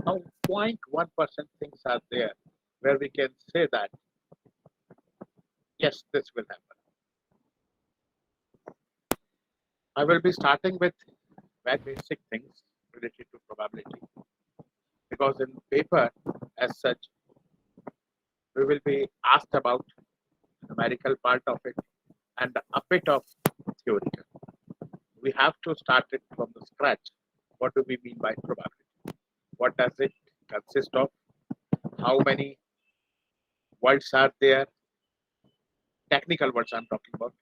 Now, 0.1% things are there where we can say that yes, this will happen. I will be starting with very basic things related to probability because in paper as such we will be asked about the numerical part of it and a bit of theoretical. We have to start it from the scratch. What do we mean by probability? What does it consist of? How many words are there? Technical words I'm talking about.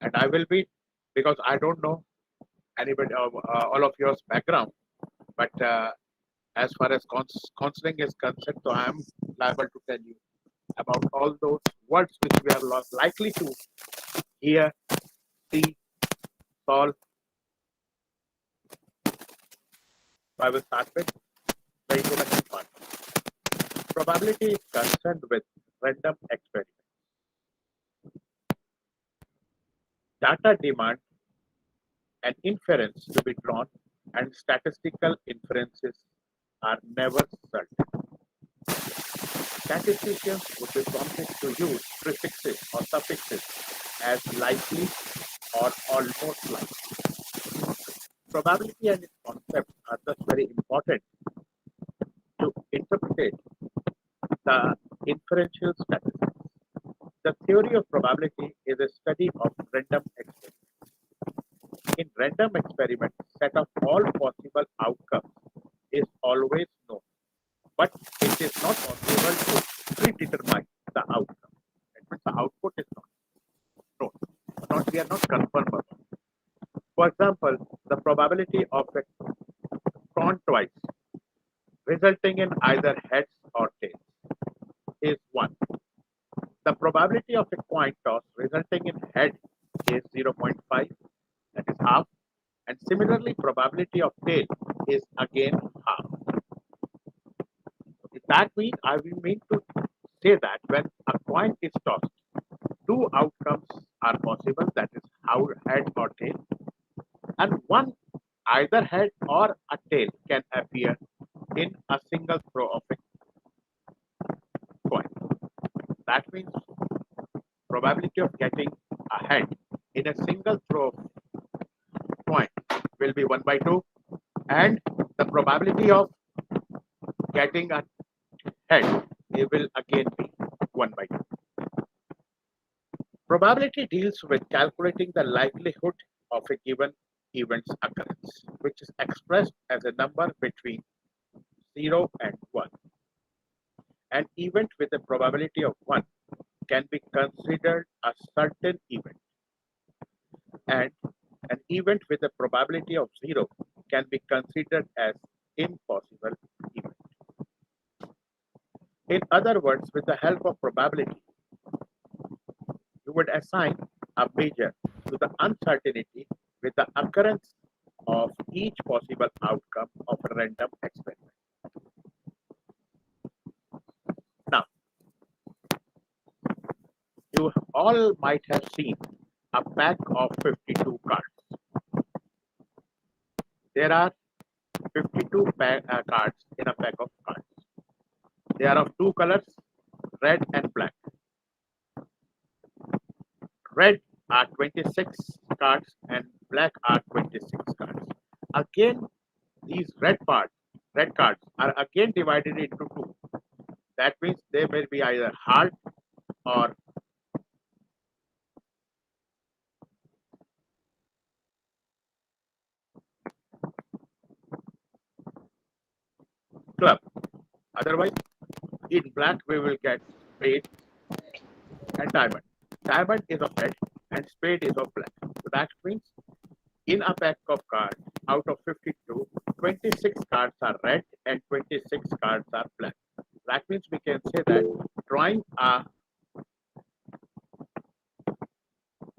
And I will be, because I don't know anybody, all of yours background, but as far as counseling is concerned, so I am liable to tell you about all those words which we are likely to hear, see, solve. So I will start with the introduction part. Probability is concerned with random experiments. Data demand an inference to be drawn, and statistical inferences are never certain. Statisticians would be prompted to use prefixes or suffixes as likely or almost likely. Probability and its concepts are thus very important to interpret the inferential statistics. The theory of probability is a study of random experiments. In random experiments, set of all possible outcomes is always known, but it is not possible to predetermine the outcome. That means the output is not known. We are not confirmable. For example, the probability of a coin toss resulting in either heads or tails is 1. The probability of a coin toss resulting in head is 0.5, that is half, and similarly probability of tail is again half. That means I will mean to say that when a coin is tossed, two outcomes are possible, that is how head or tail, and one either head or a tail can appear in a single throw of a coin. That means probability of getting a head in a single throw of coin will be 1 by 2, and the probability of getting a head it will again be 1 by 2. Probability deals with calculating the likelihood of a given event's occurrence, which is expressed as a number between 0 and 1. An event with a probability of 1 can be considered a certain event, and an event with a probability of 0 can be considered as impossible event. In other words, with the help of probability, you would assign a measure to the uncertainty with the occurrence of each possible outcome of a random experiment. Now, you all might have seen a pack of 52 cards. There are 52 cards in a pack of cards. They are of two colors, red and black. Red are 26 cards and black are 26 cards. Again, these red cards are again divided into two. That means they will be either hard or club. Otherwise, in black we will get spade and diamond. Diamond is of red and spade is of black. So that means in a pack of cards, out of 52, 26 cards are red and 26 cards are black. That means we can say that drawing a.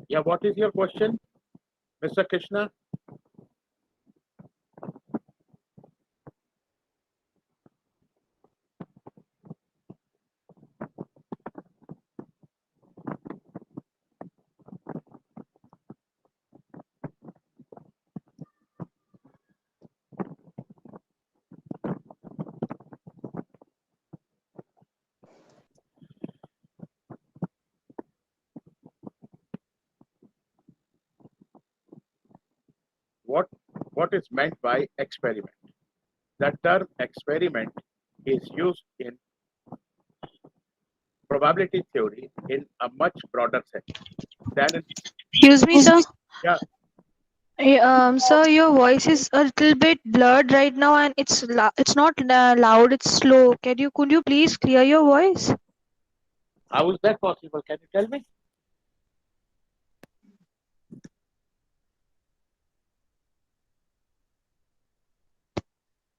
Yeah, what is your question, Mr. Krishna? what is meant by experiment? The term experiment is used in probability theory in a much broader sense than in, Excuse me, sir. yeah. Sir, your voice is a little bit blurred right now, and it's not loud. It's slow. Could you please clear your voice? How is that possible? Can you tell me?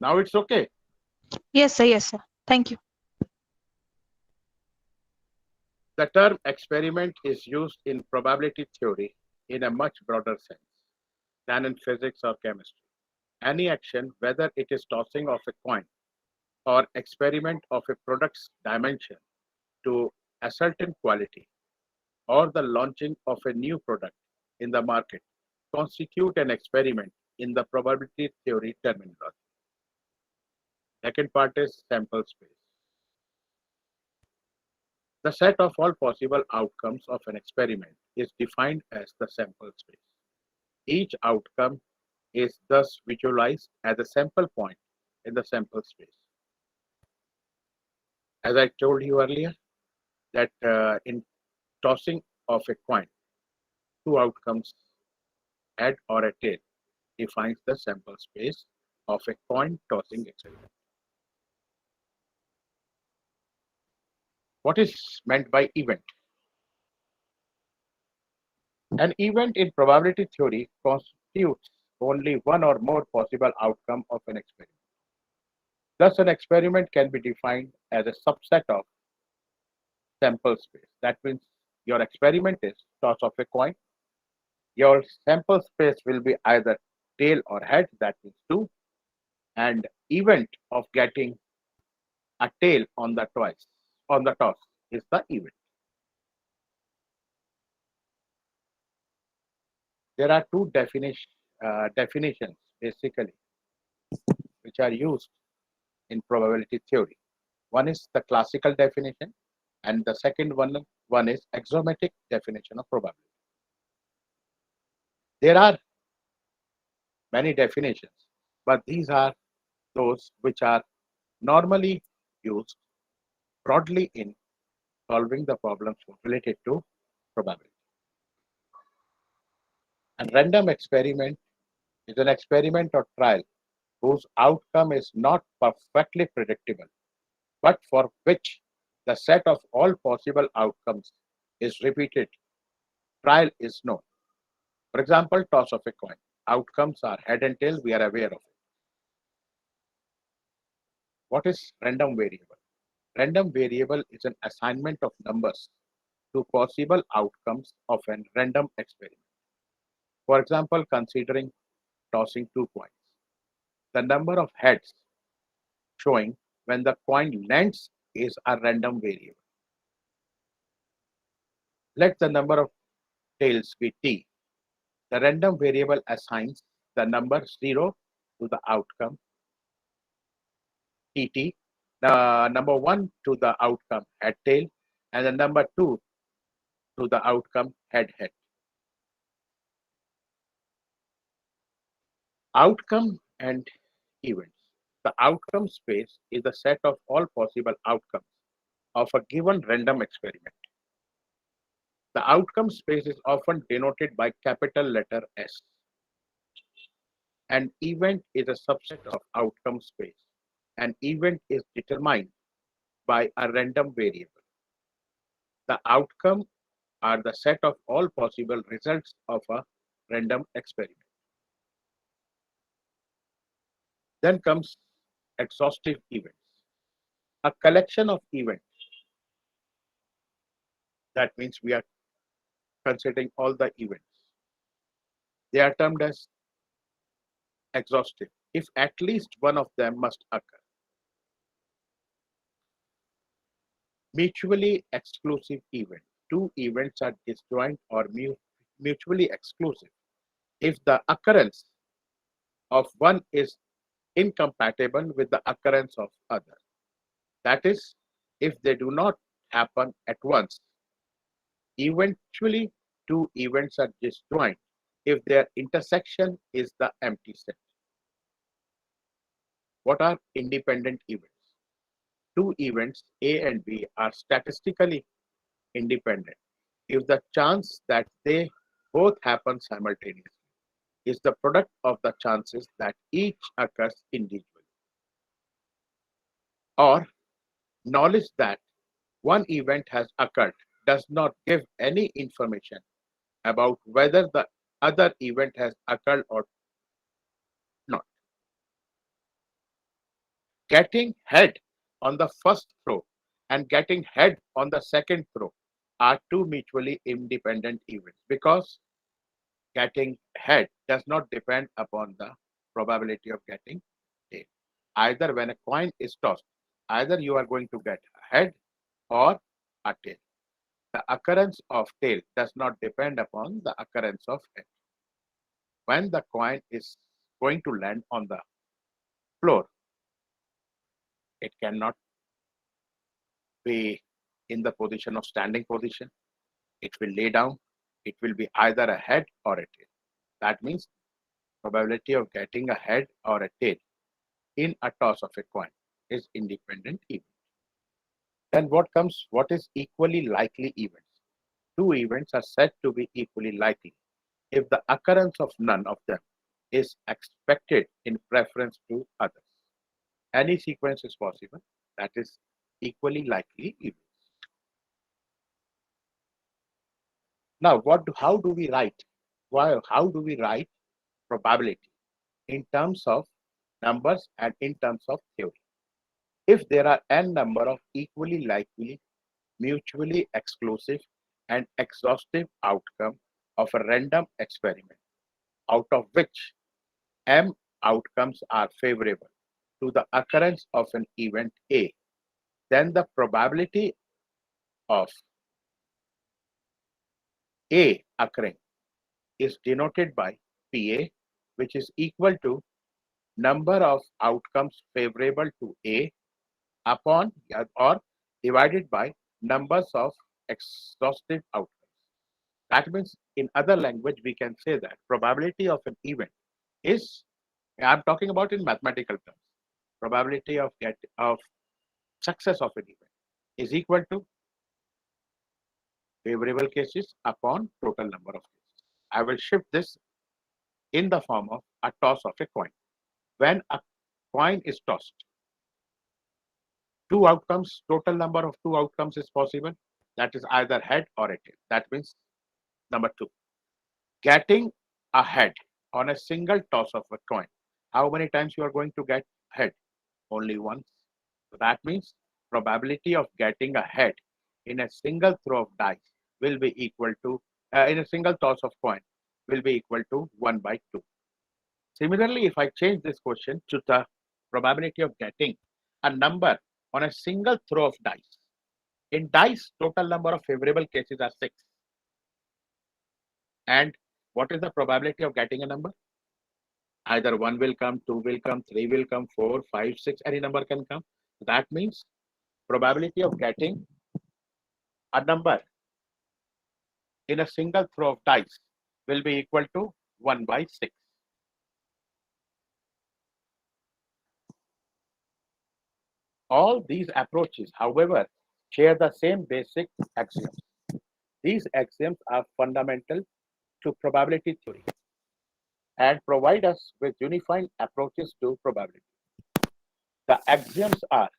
Now it's okay. Yes, sir. Yes, sir. Thank you. The term experiment is used in probability theory in a much broader sense than in physics or chemistry. Any action, whether it is tossing of a coin or experiment of a product's dimension to ascertain quality, or the launching of a new product in the market, constitute an experiment in the probability theory terminology. Second part is sample space. The set of all possible outcomes of an experiment is defined as the sample space. Each outcome is thus visualized as a sample point in the sample space. As I told you earlier, that in tossing of a coin, two outcomes, head or a tail, defines the sample space of a coin tossing experiment. What is meant by event? An event in probability theory constitutes only one or more possible outcome of an experiment. Thus, an experiment can be defined as a subset of sample space. That means your experiment is toss of a coin. Your sample space will be either tail or head, that means two, and event of getting a tail on the toss is the event. There are two definitions basically which are used in probability theory. One is the classical definition, and the second one is axiomatic definition of probability. There are many definitions, but these are those which are normally used broadly in solving the problems related to probability. A random experiment is an experiment or trial whose outcome is not perfectly predictable, but for which the set of all possible outcomes is repeated. Trial is known. For example, toss of a coin. Outcomes are head and tail, we are aware of it. What is random variable? Random variable is an assignment of numbers to possible outcomes of a random experiment. For example, considering tossing two coins. The number of heads showing when the coin lands is a random variable. Let the number of tails be t. The random variable assigns the number 0 to the outcome tt, the number 1 to the outcome head tail, and the number 2 to the outcome head head. Outcome and events. The outcome space is the set of all possible outcomes of a given random experiment. The outcome space is often denoted by capital letter S. An event is a subset of outcome space. An event is determined by a random variable. The outcome are the set of all possible results of a random experiment. Then comes exhaustive events, a collection of events. That means we are considering all the events. They are termed as exhaustive if at least one of them must occur. Mutually exclusive event. Two events are disjoint or mutually exclusive if the occurrence of one is incompatible with the occurrence of other. That is, if they do not happen at once. Eventually, two events are disjoint if their intersection is the empty set. What are independent events? Two events A and B are statistically independent if the chance that they both happen simultaneously is the product of the chances that each occurs individually, or knowledge that one event has occurred does not give any information about whether the other event has occurred or not. Getting head on the first throw and getting head on the second throw are two mutually independent events because getting head does not depend upon the probability of getting tail. Either when a coin is tossed, either you are going to get a head or a tail. The occurrence of tail does not depend upon the occurrence of head. When the coin is going to land on the floor, it cannot be in the position of standing position. It will lay down. It will be either a head or a tail. That means probability of getting a head or a tail in a toss of a coin is independent event. Then what is equally likely events? Two events are said to be equally likely if the occurrence of none of them is expected in preference to others. Any sequence is possible that is equally likely events. Now, how do we write? How do we write probability in terms of numbers and in terms of theory? If there are n number of equally likely, mutually exclusive, and exhaustive outcome of a random experiment, out of which m outcomes are favorable to the occurrence of an event A, then the probability of A occurring is denoted by PA, which is equal to number of outcomes favorable to A upon or divided by numbers of exhaustive outcomes. That means in other language, we can say that probability of an event is, I'm talking about in mathematical terms, probability of success of an event is equal to favorable cases upon total number of cases. I will shift this in the form of a toss of a coin. When a coin is tossed, two outcomes, total number of two outcomes is possible. That is either head or a tail. That means number two. Getting a head on a single toss of a coin. How many times you are going to get head? Only once. So that means probability of getting a head in a single throw of dice will be equal to, in a single toss of coin, will be equal to 1 by 2. Similarly, if I change this question to the probability of getting a number on a single throw of dice. In dice, total number of favorable cases are 6. And what is the probability of getting a number? Either 1 will come, 2 will come, 3 will come, 4, 5, 6, any number can come. That means probability of getting a number in a single throw of dice will be equal to 1 by 6. All these approaches, however, share the same basic axioms. These axioms are fundamental to probability theory and provide us with unified approaches to probability. The axioms are: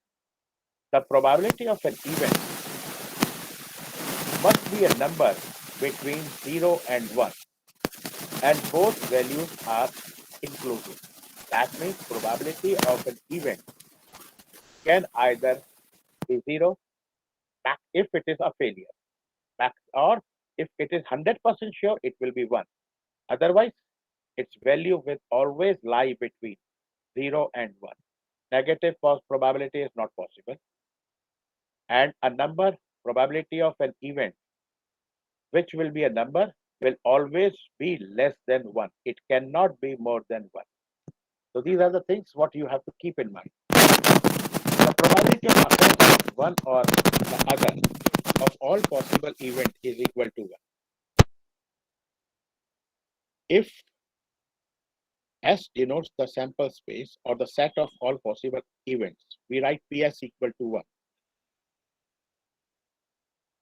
the probability of an event must be a number between 0 and 1, and both values are inclusive. That means probability of an event can either be 0 if it is a failure, or if it is 100% sure, it will be 1. Otherwise, its value will always lie between 0 and 1. Negative probability is not possible. And a number probability of an event, which will be a number, will always be less than 1. It cannot be more than 1. So these are the things what you have to keep in mind. The probability of occurrence of one or the other of all possible events is equal to 1. If S denotes the sample space or the set of all possible events. We write PS equal to 1.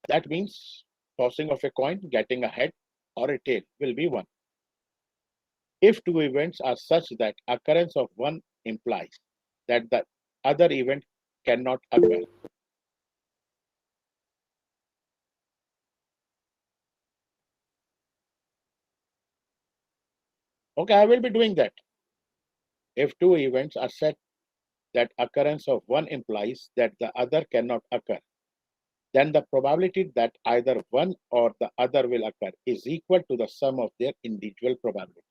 That means tossing of a coin, getting a head or a tail will be 1. If two events are such that occurrence of one implies that the other event cannot occur. Okay, I will be doing that. If two events are such that occurrence of one implies that the other cannot occur, then the probability that either one or the other will occur is equal to the sum of their individual probabilities.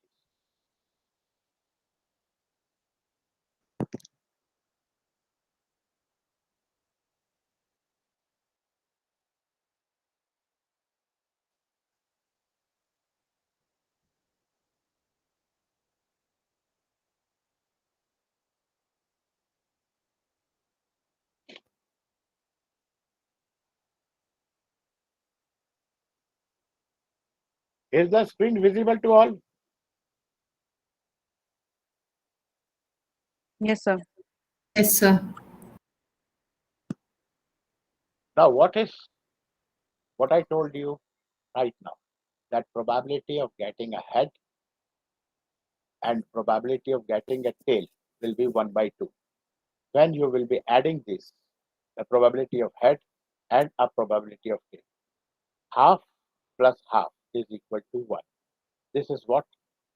Is the screen visible to all? Yes, sir. Yes, sir. Now, what I told you right now? That probability of getting a head and probability of getting a tail will be 1 by 2. When you will be adding this, the probability of head and a probability of tail. Half plus half is equal to 1. This is what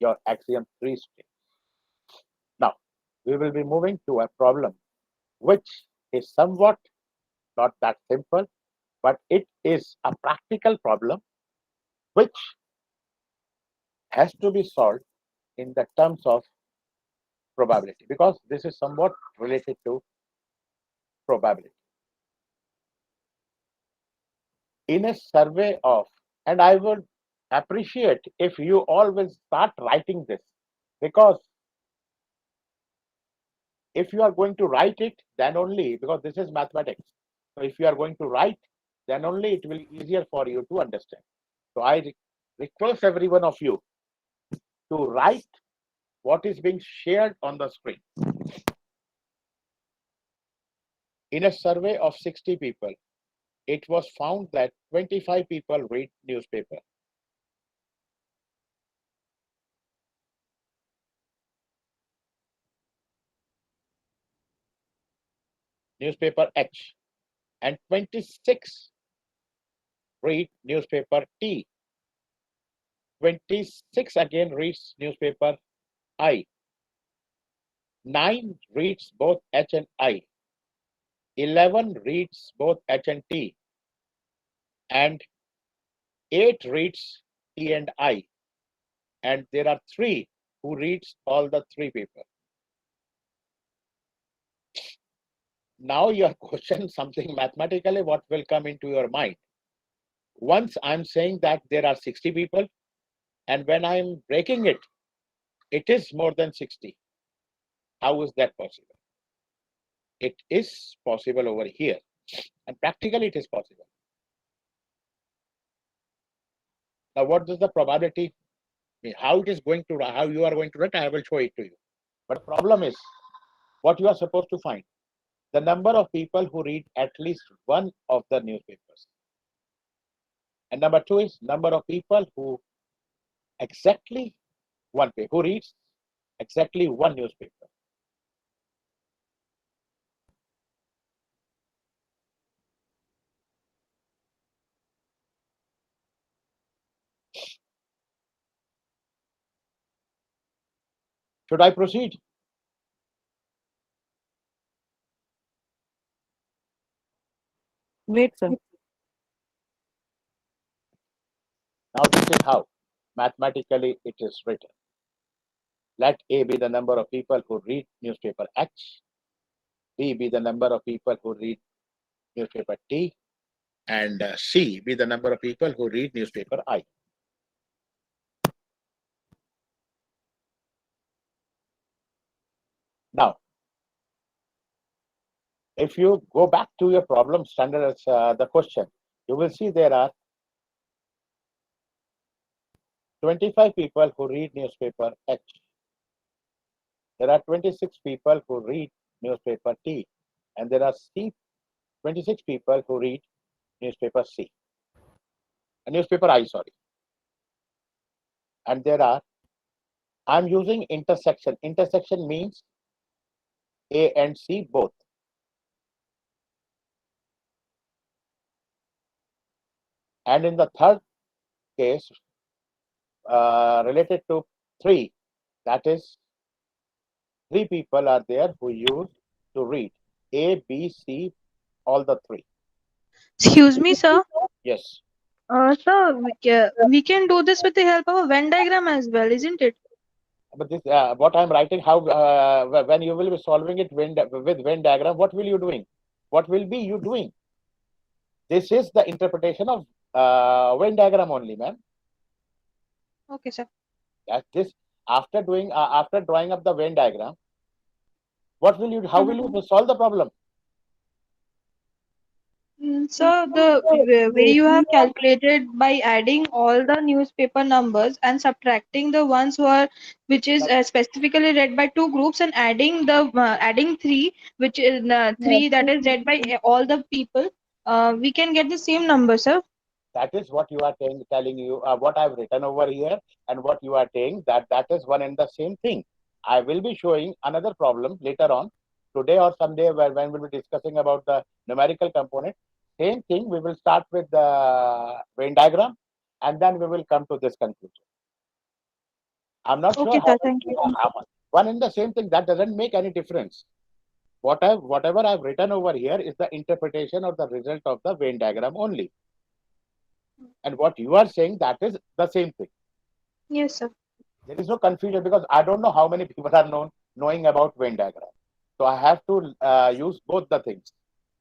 your axiom 3 states. Now, we will be moving to a problem which is somewhat not that simple, but it is a practical problem which has to be solved in the terms of probability, because this is somewhat related to probability. In a survey of, and I would appreciate if you all will start writing this, because if you are going to write it, then only, because this is mathematics. So if you are going to write, then only it will be easier for you to understand. So I request every one of you to write what is being shared on the screen. In a survey of 60 people, it was found that 25 people read newspaper. Newspaper H, and 26 read newspaper T. 26 again reads newspaper I. 9 reads both H and I. 11 reads both H and T. And 8 reads T and I. And there are 3 who reads all the 3 papers. Now your question, something mathematically, what will come into your mind? Once I'm saying that there are 60 people, and when I'm breaking it, it is more than 60. How is that possible? It is possible over here, and practically it is possible. Now, what does the probability mean? How it is going to, how you are going to write, I will show it to you. But the problem is, what you are supposed to find, the number of people who read at least one of the newspapers. And number 2 is number of people who exactly one paper, who reads exactly one newspaper. Should I proceed? Wait, sir. Now this is how mathematically it is written. Let A be the number of people who read newspaper H, B be the number of people who read newspaper T, and C be the number of people who read newspaper I. Now, if you go back to your problem standard as the question, you will see there are 25 people who read newspaper H. There are 26 people who read newspaper T, and there are 26 people who read newspaper C, newspaper I, sorry. And there are, I'm using intersection. Intersection means A and C both. And in the third case, related to 3, that is 3 people are there who use to read A, B, C, all the 3. Excuse me, sir. Yes. Sir, we can do this with the help of a Venn diagram as well, isn't it? But this, what I'm writing, how when you will be solving it with Venn diagram, what will you doing? What will be you doing? This is the interpretation of Venn diagram only, ma'am. Okay, sir. That this after doing after drawing up the Venn diagram, what will you? How will you solve the problem? So the way you have calculated by adding all the newspaper numbers and subtracting the ones who are which is specifically read by two groups and adding the adding three which is three that is read by all the people, we can get the same number, sir. That is what you are telling you. What I've written over here and what you are saying, that is one and the same thing. I will be showing another problem later on, today or someday, when we'll be discussing about the numerical component. Same thing. We will start with the Venn diagram, and then we will come to this conclusion. I'm not sure Okay, how sir. Thank you. much. One and the same thing. That doesn't make any difference. Whatever I've written over here is the interpretation or the result of the Venn diagram only. And what you are saying, that is the same thing. Yes, sir. There is no confusion because I don't know how many people are knowing about Venn diagram. So I have to use both the things.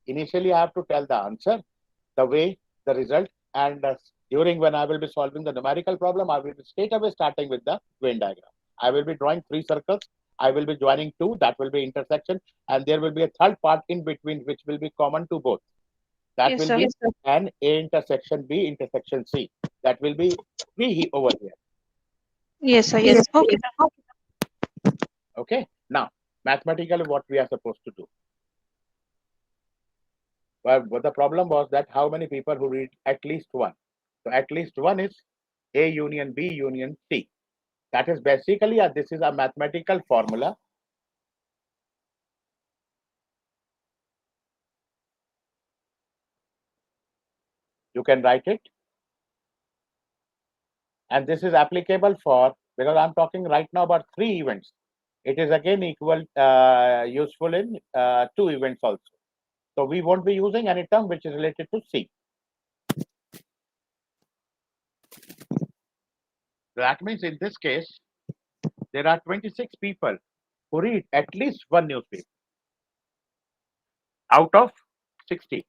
Initially, I have to tell the answer, the way, the result, and during when I will be solving the numerical problem, I will be straight away starting with the Venn diagram. I will be drawing 3 circles. I will be joining 2, that will be intersection, and there will be a third part in between which will be common to both. That Yes, will sir. be an A intersection B intersection C. That will be 3 over here. Yes, sir. Yes. Okay, sir. Okay. Now, mathematically, what we are supposed to do? Well, what the problem was that how many people who read at least one. So at least one is A union B union C. That is basically this is a mathematical formula. You can write it. And this is applicable for, because I'm talking right now about 3 events. It is again useful in 2 events also. So we won't be using any term which is related to C. That means in this case, there are 26 people who read at least one newspaper out of 60.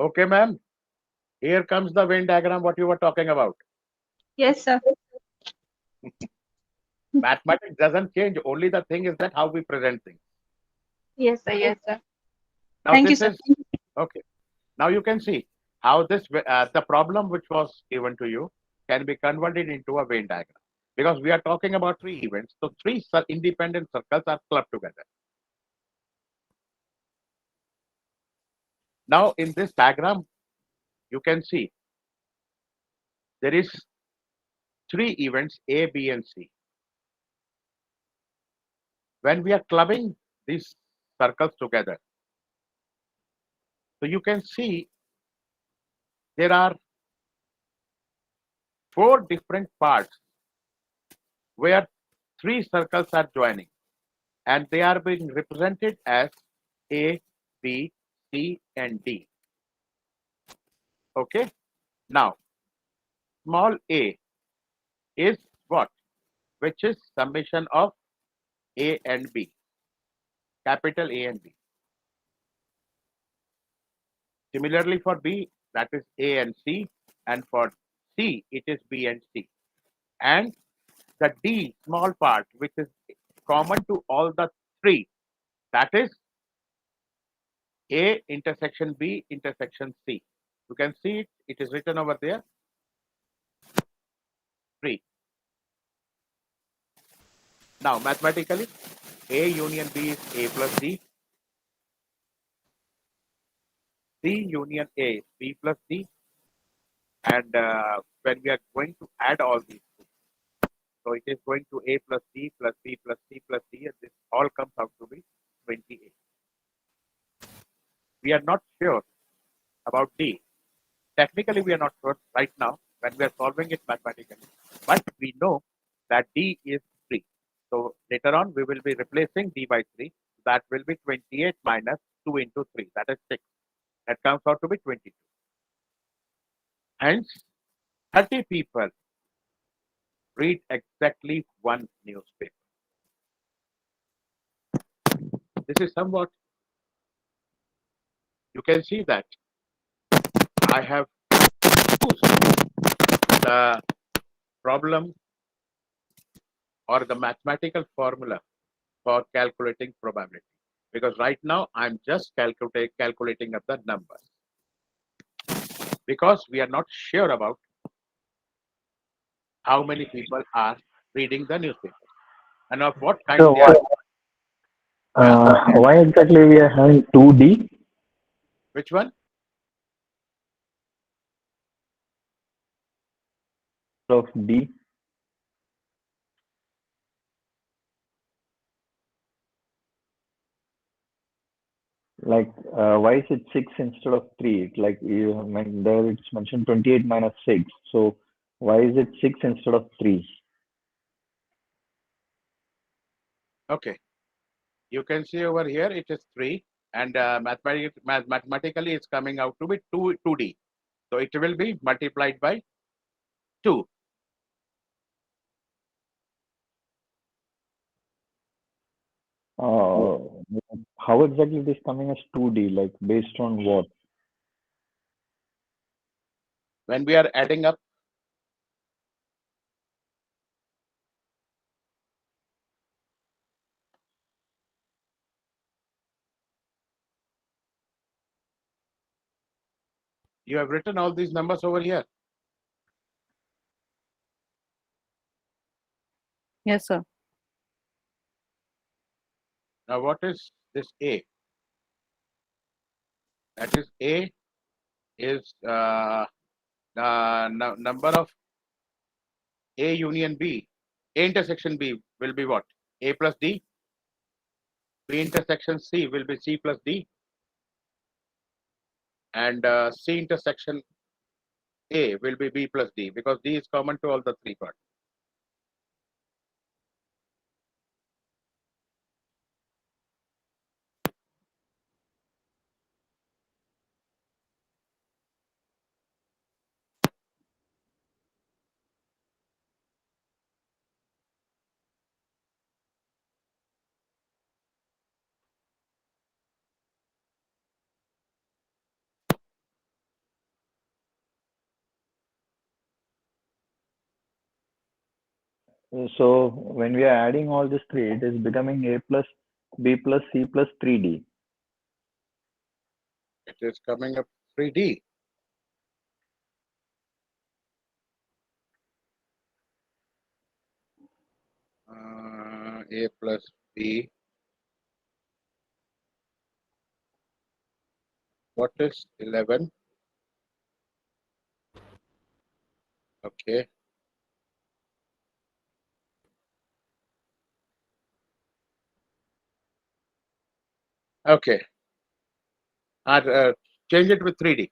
Okay, ma'am. Here comes the Venn diagram, what you were talking about. Yes, sir. Mathematics doesn't change. Only the thing is that how we present things. Yes, sir. Yes, sir. Now Thank you, this sir. is okay. Now you can see how this the problem which was given to you can be converted into a Venn diagram, because we are talking about 3 events. So 3 independent circles are clubbed together. Now in this diagram, you can see there is 3 events A, B, and C. When we are clubbing these circles together, so you can see there are 4 different parts where 3 circles are joining, and they are being represented as A, B, C, and D. Okay. Now, small a is what? Which is summation of A and B. capital A and B. Similarly for B, that is A and C, and for C, it is B and C. And the D small part, which is common to all the three, that is A intersection B intersection C. You can see it, it is written over there, 3. Now, mathematically, A union B is A plus D, C union A is B plus D, and when we are going to add all these, so it is going to A plus D plus B plus C plus D, and this all comes out to be 28. We are not sure about D. Technically, we are not sure right now when we are solving it mathematically, but we know that D is 3. So later on, we will be replacing D by 3. That will be 28 minus 2 into 3. That is 6. That comes out to be 22. Hence, 30 people read exactly one newspaper. This is somewhat, you can see that I have used the problem or the mathematical formula for calculating probability, because right now I'm just calculating up the numbers, because we are not sure about how many people are reading the newspaper and of what kind So they are. Yeah, why exactly we are having 2D which one? of D? Like, why is it 6 instead of 3? Like, there it's mentioned 28 minus 6. So, why is it 6 instead of 3? Okay, you can see over here it is 3, and mathematically it's coming out to be 2D. So it will be multiplied by 2. Uh, how exactly it is coming as 2D? Like, based on what? When we are adding up, you have written all these numbers over here. Yes, sir. Now what is this A? That is A is number of A union B. A intersection B will be what? A plus D. B intersection C will be C plus D. And C intersection A will be B plus D, because D is common to all the three parts. So, when we are adding all these three, it is becoming A plus B plus C plus 3D. It is coming up 3D. A plus B. What is 11? Okay. Okay. Change it with 3D.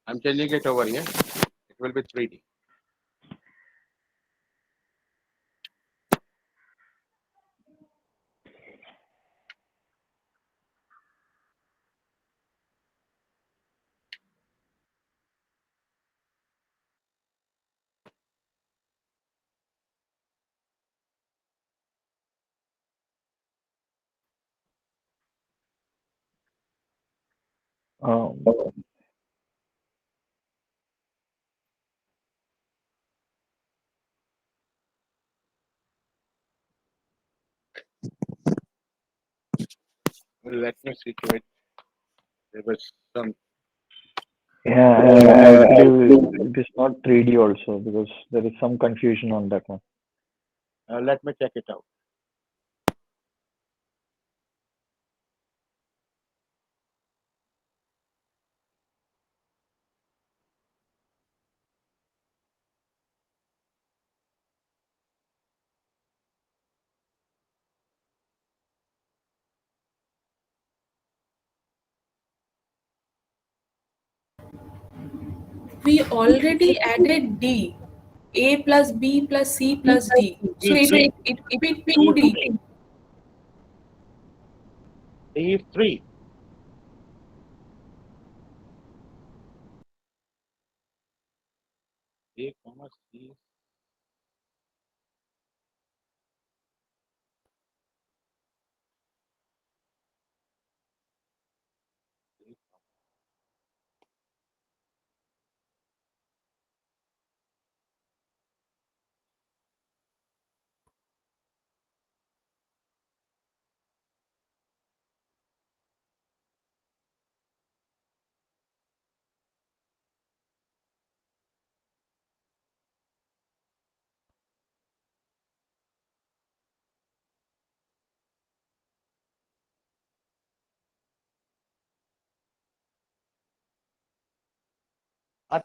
I'm changing it over here. It will be 3D. Um, Let me see to it. There was some. yeah, I believe it is not 3D also because there is some confusion on that one. Let me check it out. We already added D. A plus B plus C plus D. So D, it would be 2D. D is 3. A comma C.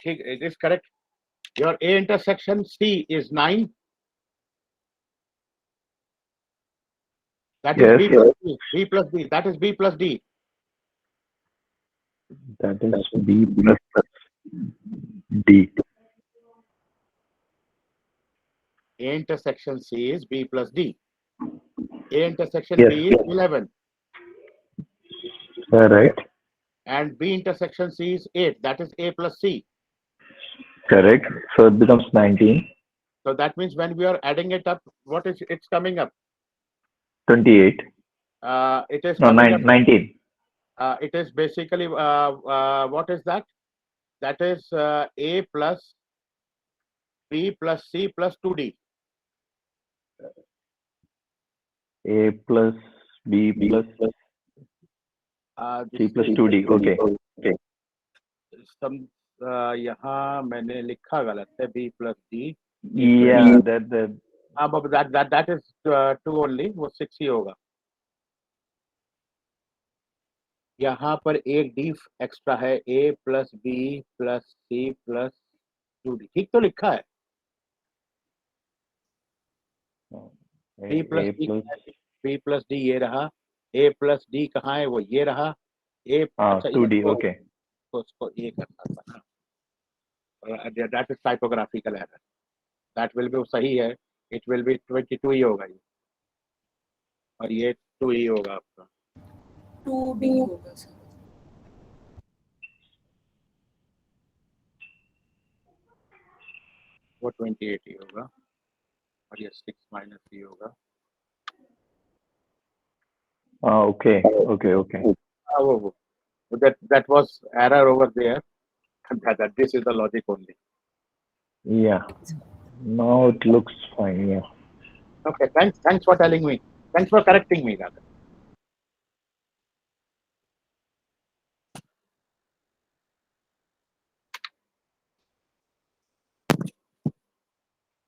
It is correct. Your A intersection C is 9. That is Yes, B plus D. B plus D. That is B plus D. that is B plus D. A intersection C is B plus D. A intersection Yes, B is 11. right. And B intersection C is 8. That is A plus C. Correct. So it becomes 19, So that means when we are adding it up, what is it's coming up? 28. It is No, coming up. 19. It is basically what is that? That is A plus B plus C plus 2D. A plus B plus C plus 2D. Okay. Some यहाँ मैंने लिखा गलत है B plus D. Yeah, that हाँ but that is 2 only. वो 6 ही होगा. यहाँ पर एक D एक्स्ट्रा है A plus B plus C plus 2D. ठीक तो लिखा है. B plus D B plus D ये रहा. A plus D कहाँ है वो ये रहा. A अच्छा 2D. ये Okay. उसको ये करना था ना. That is typographical error. That will be सही है. It will be 22 ही होगा ये. और ये 2 ही होगा आपका. 2D होगा सर. वो 28 ही होगा. और ये 6 माइनस ही होगा. Okay. वो that was error over there. That this is the logic only. Yeah. Now it looks fine. Yeah. Okay, thanks for telling me. Thanks for correcting me, rather.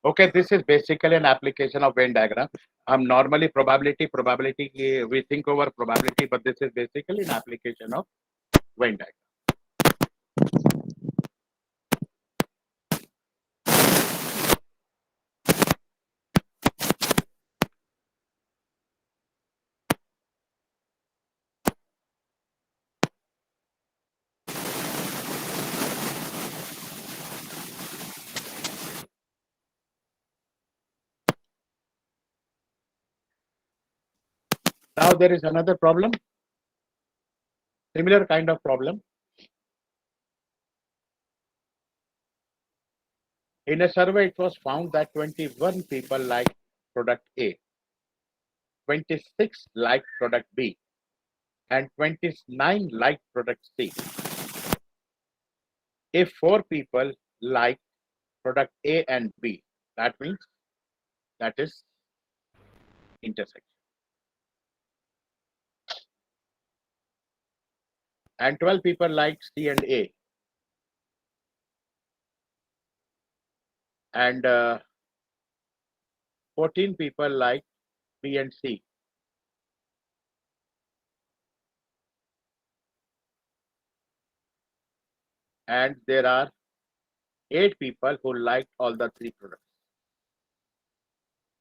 Okay, this is basically an application of Venn diagram. Normally probability, we think over probability, but this is basically an application of Venn diagram. Now there is another problem, similar kind of problem. In a survey, it was found that 21 people like product A, 26 like product B, and 29 like product C. if 4 people like product A and B, that means that is intersection. And 12 people like C and A, and 14 people like B and C, and there are 8 people who liked all the 3 products.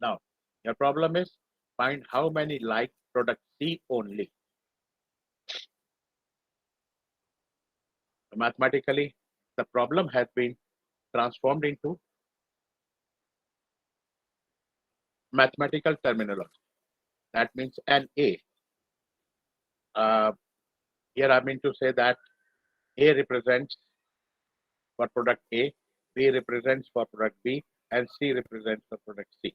Now, your problem is find how many like product C only. So mathematically, the problem has been transformed into mathematical terminology. That means an A. Here I mean to say that A represents for product A, B represents for product B, and C represents for product C.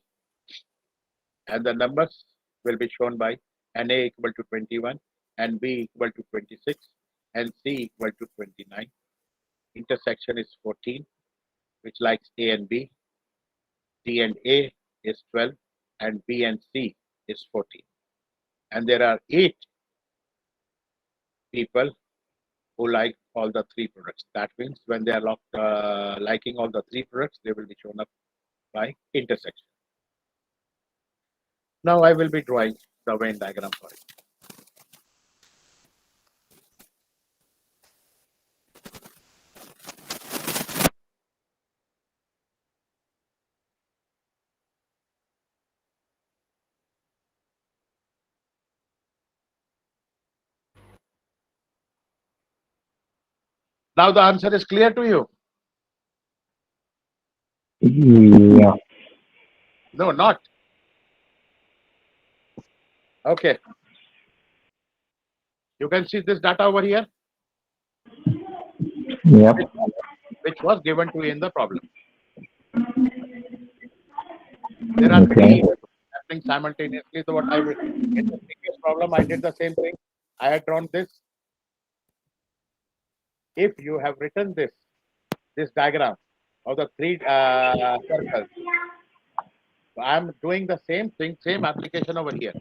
And the numbers will be shown by NA equal to 21, and B equal to 26, and C equal to 29. Intersection is 14, which likes A and B. D and A is 12, and B and C is 14. And there are 8 people who like all the 3 products. That means when they are liking all the 3 products, they will be shown up by intersection. Now I will be drawing the Venn diagram for it. Now the answer is clear to you. Yeah. No, not. Okay. You can see this data over here, Yep. which was given to you in the problem. There are Okay. 3 happening simultaneously. So what I will in the previous problem, I did the same thing. I had drawn this. If you have written this diagram of the 3 circles, I am doing the same thing, same application over here.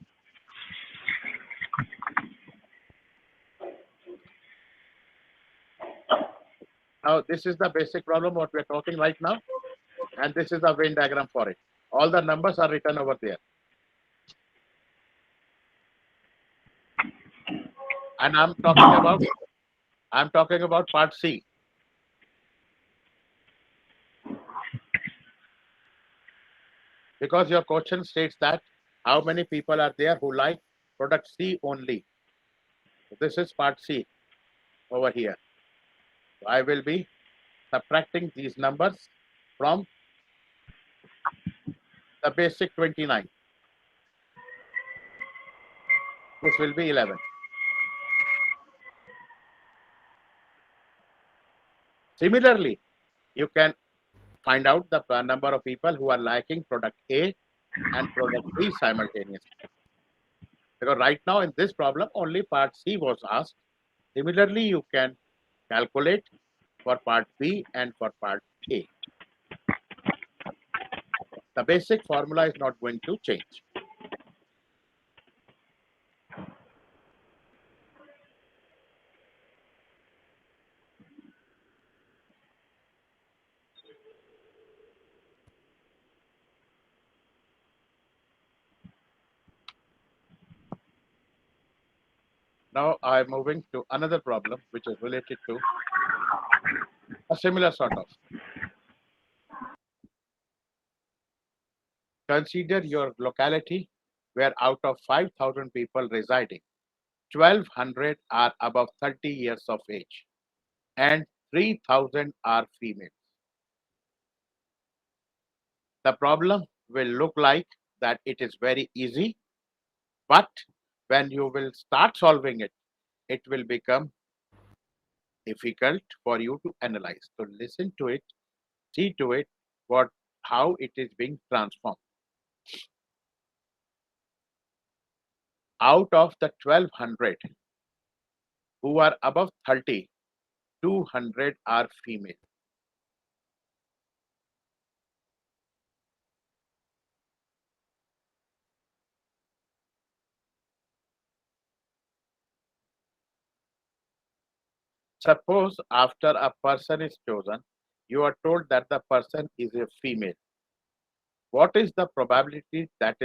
Now this is the basic problem what we are talking right now, and this is the Venn diagram for it. All the numbers are written over there. And I'm talking about part C. Because your question states that how many people are there who like product C only. So this is part C over here. So I will be subtracting these numbers from the basic 29. This will be 11. Similarly, you can find out the number of people who are liking product A and product B simultaneously. Because right now in this problem, only part C was asked. Similarly, you can calculate for part B and for part A. The basic formula is not going to change. Now I'm moving to another problem which is related to a similar sort of. Consider your locality where out of 5,000 people residing, 1,200 are above 30 years of age and 3,000 are females. The problem will look like that it is very easy, but when you will start solving it, it will become difficult for you to analyze. So listen to it, see to it, how it is being transformed. Out of the 1,200 who are above 30, 200 are female. Suppose after a person is chosen, you are told that the person is a female. What is the probability that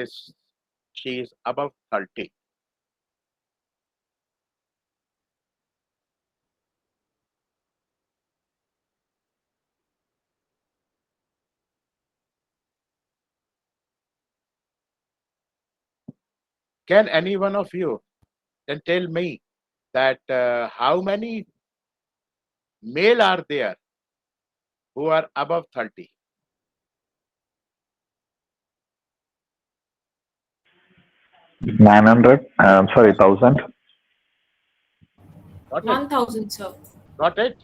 she is above 30? Can any one of you then tell me that how many male are there who are above 30? 900. Sorry, 1000. Got it? 1000, sir. Got it?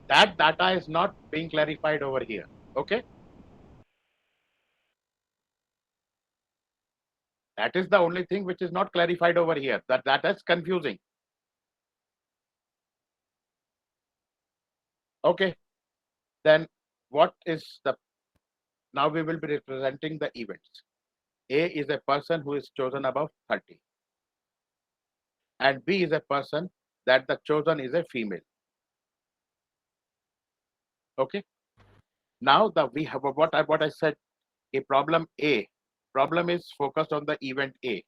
That data is not being clarified over here. Okay? That is the only thing which is not clarified over here. That is confusing. Okay. Then what is the, now we will be representing the events. A is a person who is chosen above 30. And B is a person that the chosen is a female. Okay. Now we have what I said, a problem A. Problem is focused on the event A.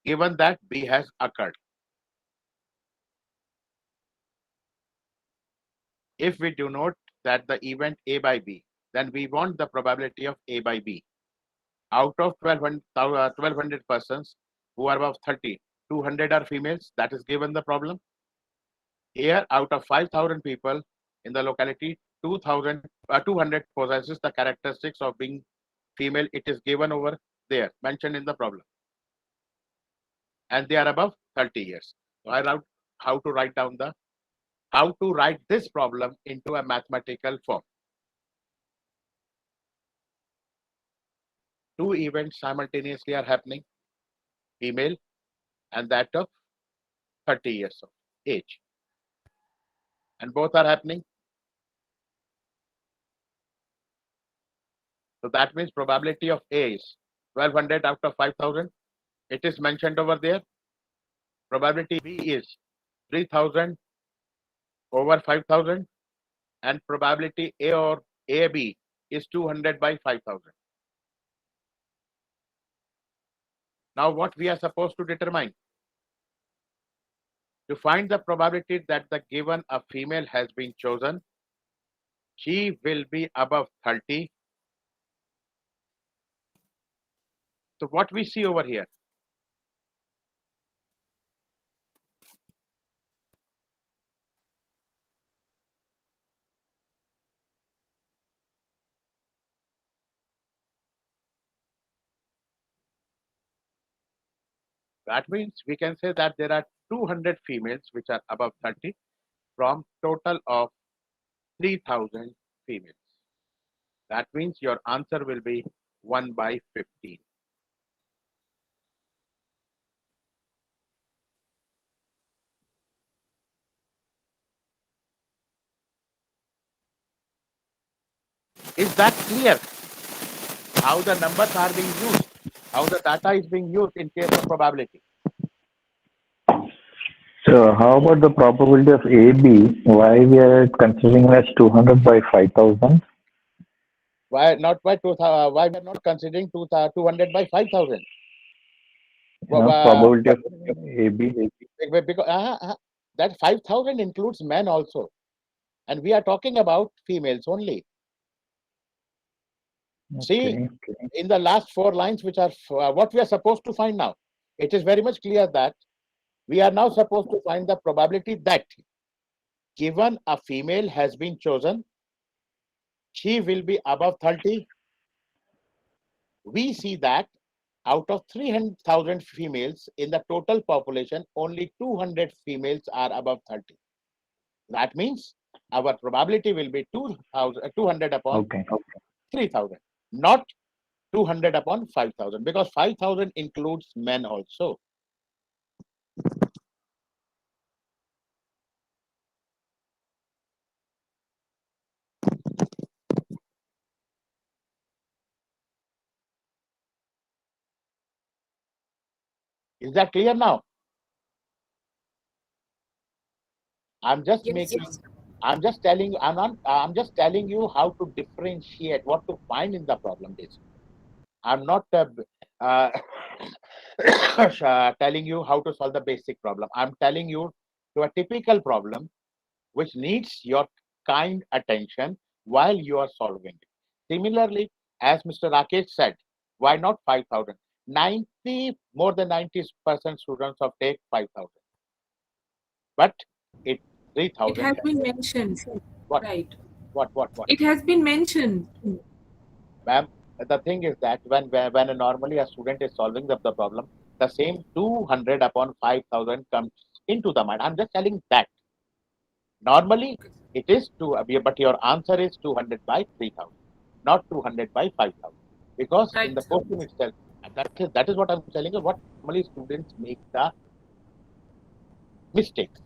Given that B has occurred. If we denote that the event A by B, then we want the probability of A by B. Out of 1200 persons who are above 30, 200 are females. That is given the problem. Here, out of 5,000 people in the locality, 200 possesses the characteristics of being female. It is given over there, mentioned in the problem. And they are above 30 years. So I wrote how to write this problem into a mathematical form. Two events simultaneously are happening, female and that of 30 years of age. And both are happening. So that means probability of A is 1200 out of 5,000. It is mentioned over there. Probability B is 3000 over 5,000. And probability A or AB is 200 by 5,000. Now what we are supposed to determine? To find the probability that the given a female has been chosen, she will be above 30. So what we see over here? That means we can say that there are 200 females which are above 30 from total of 3,000 females. That means your answer will be 1 by 15. Is that clear? How the numbers are being used, how the data is being used in case of probability. So how about the probability of AB? Why we are considering as 200 by 5,000? Why not by 2,000? Why we are not considering 200 by 5,000? Probability of AB. Because that 5,000 includes men also, and we are talking about females only. See, in the last 4 lines, which are what we are supposed to find now, it is very much clear that we are now supposed to find the probability that given a female has been chosen, she will be above 30. We see that out of 300,000 females in the total population, only 200 females are above 30. That means our probability will be 200 upon 3,000, not 200 upon 5,000, because 5,000 includes men also. Is that clear now? I'm just Yes, making, yes. I'm just telling, I'm just telling you how to differentiate, what to find in the problem basically. I'm not uh, telling you how to solve the basic problem. I'm telling you to a typical problem which needs your kind attention while you are solving it. Similarly, as Mr. Rakesh said, why not 5,000? 90, more than 90% students have take 5,000, but it It 3,000. has been mentioned. What, Right. what? It has been mentioned. Ma'am, the thing is that when normally a student is solving the problem, the same 200 upon 5,000 comes into the mind. I'm just telling that. Normally, it is but your answer is 200 by 3,000, not 200 by 5,000. Because in Right, the sir. question itself, that is what I'm telling you, what normally students make the mistakes.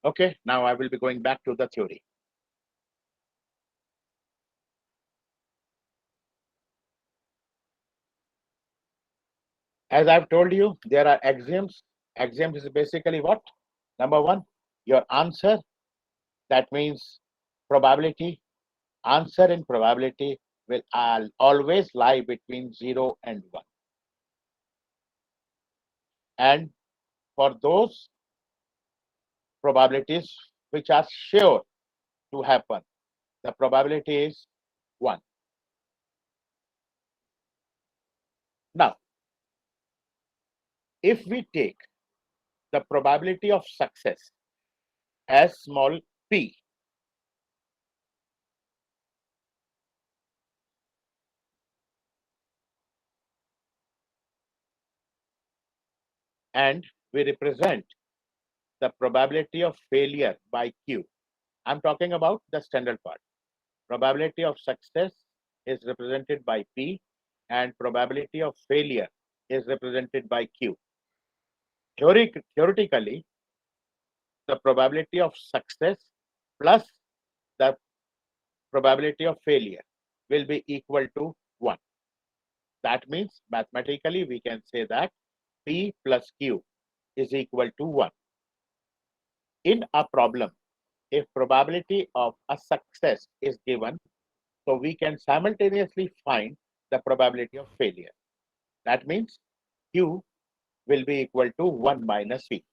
Okay, now I will be going back to the theory. As I've told you, there are axioms. Axioms is basically what? Number one, your answer, that means probability. Answer in probability will always lie between 0 and 1. And for those probabilities which are sure to happen, the probability is 1. Now, if we take the probability of success as small p, and we represent the probability of failure by q, I'm talking about the standard part. Probability of success is represented by p, and probability of failure is represented by q. Theoretically, the probability of success plus the probability of failure will be equal to 1. That means mathematically we can say that P plus Q is equal to 1. In a problem, if probability of a success is given, so we can simultaneously find the probability of failure. That means Q will be equal to 1 minus P.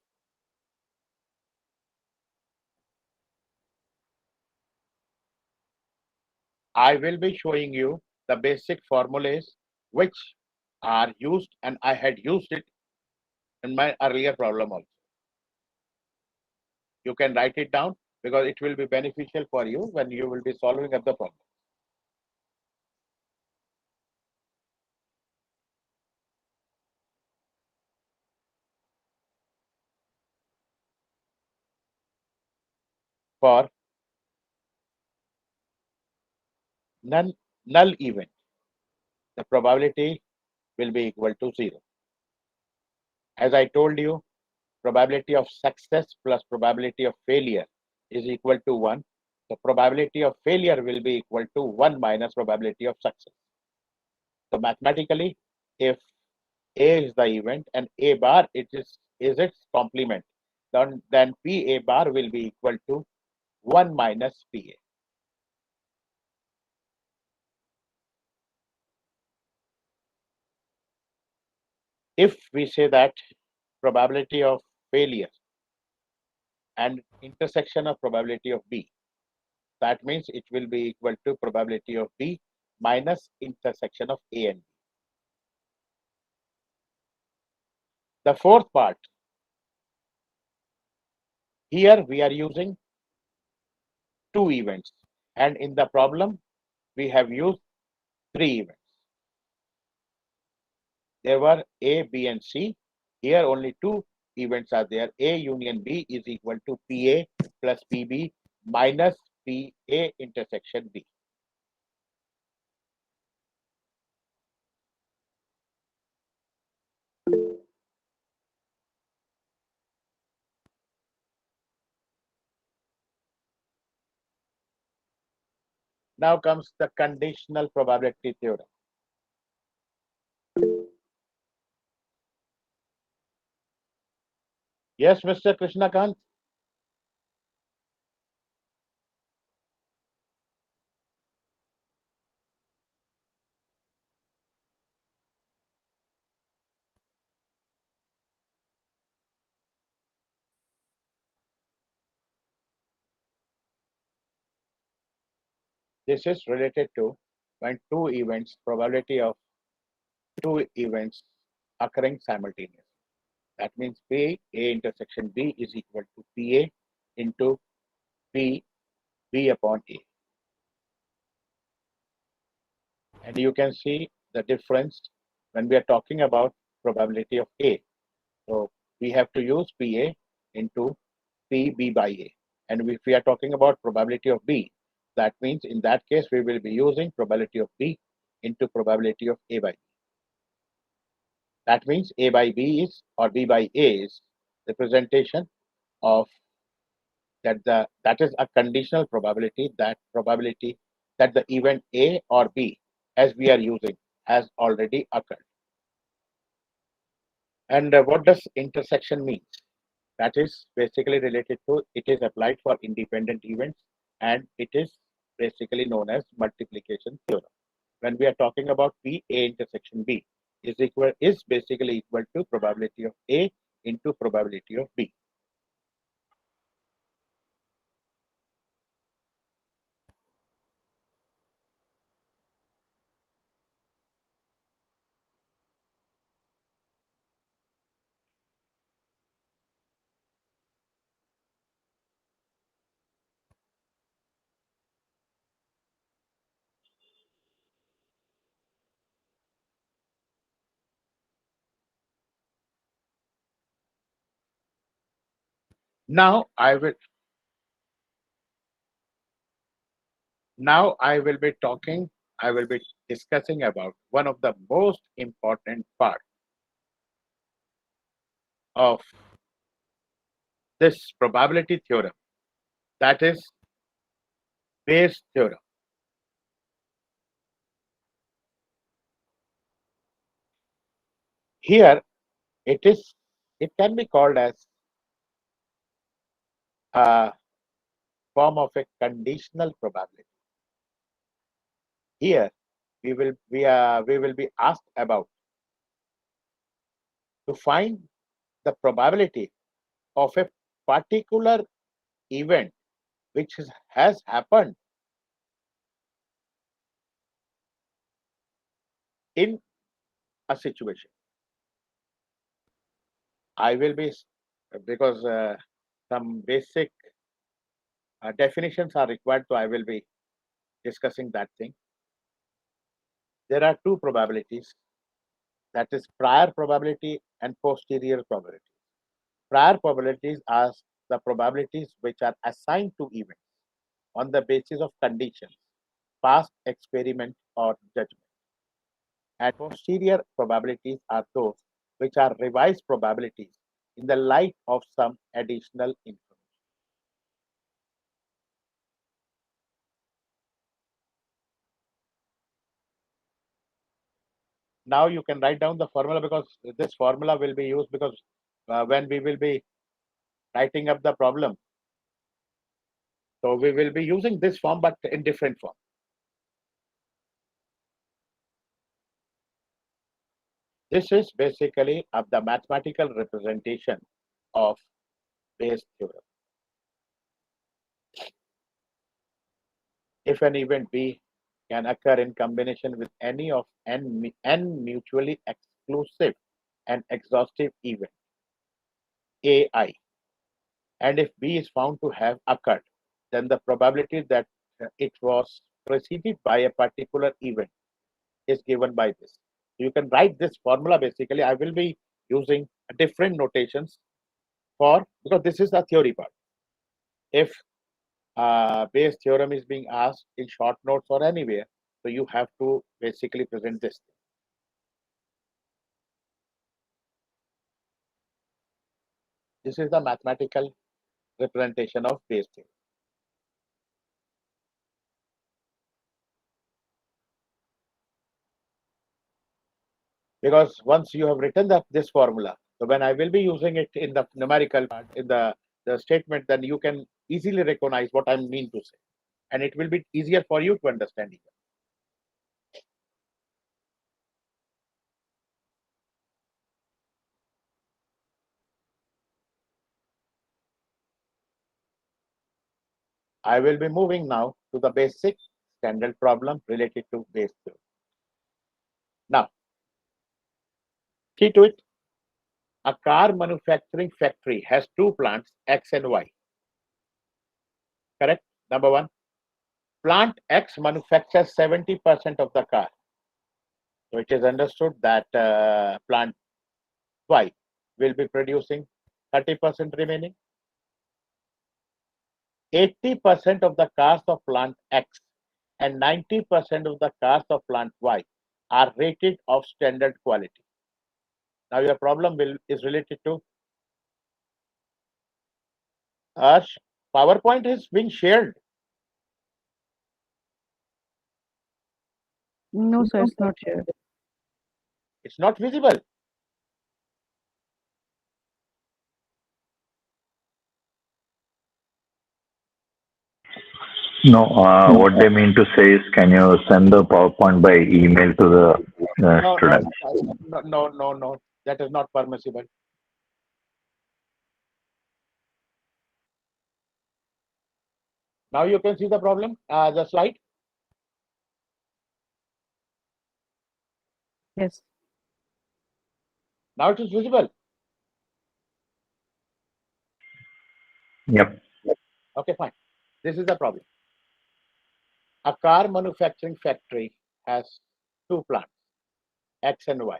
I will be showing you the basic formulas which are used, and I had used it in my earlier problem also. You can write it down because it will be beneficial for you when you will be solving up the problem. For null event, the probability will be equal to 0. As I told you, probability of success plus probability of failure is equal to 1. The probability of failure will be equal to 1 minus probability of success. So mathematically, if A is the event and A bar is its complement, then PA bar will be equal to 1 minus PA. If we say that probability of failure and intersection of probability of B, that means it will be equal to probability of B minus intersection of A and B. The fourth part, here we are using 2 events, and in the problem we have used 3 events. There were A, B, and C. Here only 2 events are there. A union B is equal to PA plus PB minus PA intersection B. Now comes the conditional probability theorem. Yes, Mr. Krishnakant? This is related to when two events, probability of two events occurring simultaneously. That means P A intersection B is equal to PA into P B upon A. And you can see the difference when we are talking about probability of A. So we have to use PA into PB by A. And if we are talking about probability of B, that means in that case, we will be using probability of B into probability of A by B. That means A by B is, or B by A is representation of that is a conditional probability, that probability that the event A or B as we are using has already occurred. And what does intersection mean? That is basically related to, it is applied for independent events, and it is basically known as multiplication theorem. When we are talking about P A intersection B is basically equal to probability of A into probability of B. Now I will be talking, I will be discussing about one of the most important part of this probability theorem, that is Bayes' theorem. Here it can be called as a form of a conditional probability. Here we will be asked about to find the probability of a particular event which has happened in a situation. I will be, because some basic definitions are required, so I will be discussing that thing. There are two probabilities, that is prior probability and posterior probability. Prior probabilities are the probabilities which are assigned to events on the basis of conditions, past experiment or judgment. And posterior probabilities are those which are revised probabilities in the light of some additional information. Now you can write down the formula, because this formula will be used, because when we will be writing up the problem, so we will be using this form but in different form. This is basically of the mathematical representation of Bayes' theorem. If an event B can occur in combination with any of n mutually exclusive and exhaustive event AI, and if B is found to have occurred, then the probability that it was preceded by a particular event is given by this. You can write this formula. Basically, I will be using different notations because this is the theory part. If Bayes' theorem is being asked in short notes or anywhere, so you have to basically present this. This is the mathematical representation of Bayes' theorem. because once you have written this formula, so when I will be using it in the numerical part, in the statement, then you can easily recognize what I mean to say, and it will be easier for you to understand even. I will be moving now to the basic standard problem related to base theory. Now, key to it, a car manufacturing factory has two plants, X and Y. Correct? Number one, plant X manufactures 70% of the car. So it is understood that plant Y will be producing 30% remaining. 80% of the cars of plant X and 90% of the cars of plant Y are rated of standard quality. Now your problem is related to PowerPoint is being shared. No, sir, it's not here. It's not visible. No, what they mean to say is, can you send the PowerPoint by email to the No, students? no. That is not permissible. Now you can see the problem, the slide. Yes. Now it is visible. Yep. Okay, fine. This is the problem. A car manufacturing factory has two plants, X and Y.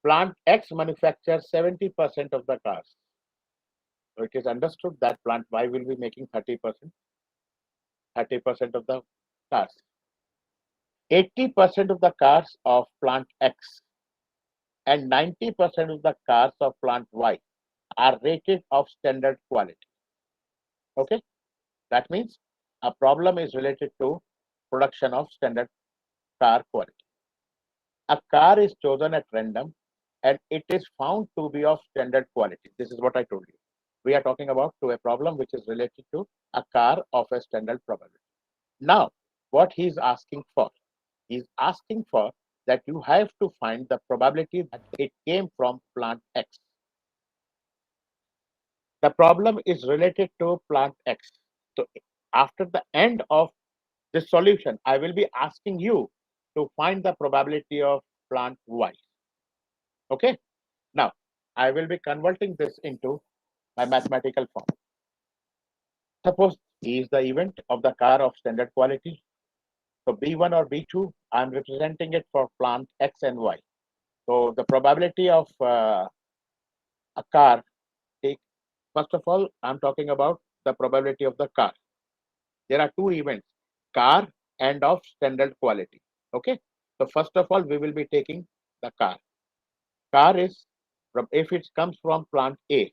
Plant X manufactures 70% of the cars. So it is understood that plant Y will be making 30% of the cars. 80% of the cars of plant X and 90% of the cars of plant Y are rated of standard quality. Okay, that means a problem is related to production of standard car quality. A car is chosen at random and it is found to be of standard quality. This is what I told you. We are talking about to a problem which is related to a car of a standard probability. Now, what he is asking for? He is asking for that you have to find the probability that it came from plant X. The problem is related to plant X. So after the end of this solution, I will be asking you to find the probability of plant Y. Okay. Now, I will be converting this into my mathematical form. Suppose E is the event of the car of standard quality. So B1 or B2, I'm representing it for plant X and Y. So the probability of a car, first of all, I'm talking about the probability of the car. There are two events, car and of standard quality. Okay. So first of all, we will be taking the car. Car is, if it comes from plant A,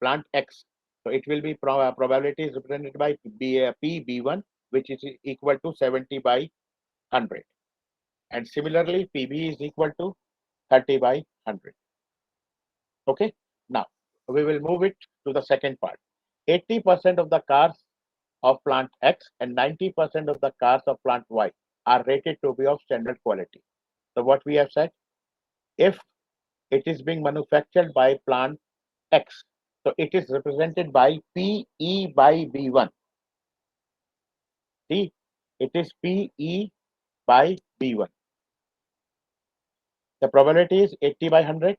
plant X, so it will be probability is represented by PB1, which is equal to 70 by 100. And similarly, PB is equal to 30 by 100. Okay. Now, we will move it to the second part. 80% of the cars of plant X and 90% of the cars of plant Y are rated to be of standard quality. So what we have said, if it is being manufactured by plant X, so it is represented by PE by B1. See, it is PE by B1. The probability is 80 by 100.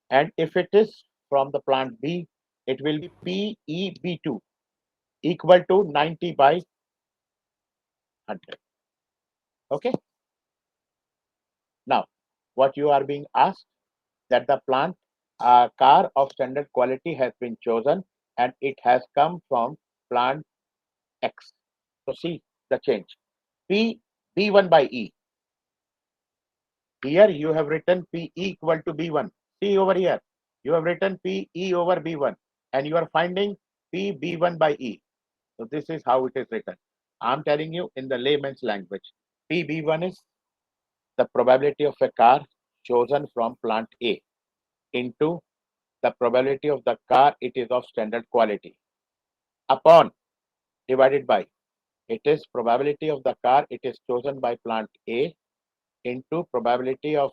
And if it is from the plant B, it will be PEB2 equal to 90 by 100. Okay. Now, what you are being asked, that the plant car of standard quality has been chosen and it has come from plant X. So see the change. P B1 by E. Here you have written PE equal to B1. See over here, you have written PE over B1 and you are finding PB1 by E. So this is how it is written. I'm telling you in the layman's language. PB1 is the probability of a car chosen from plant A into the probability of the car it is of standard quality upon divided by it is probability of the car it is chosen by plant A into probability of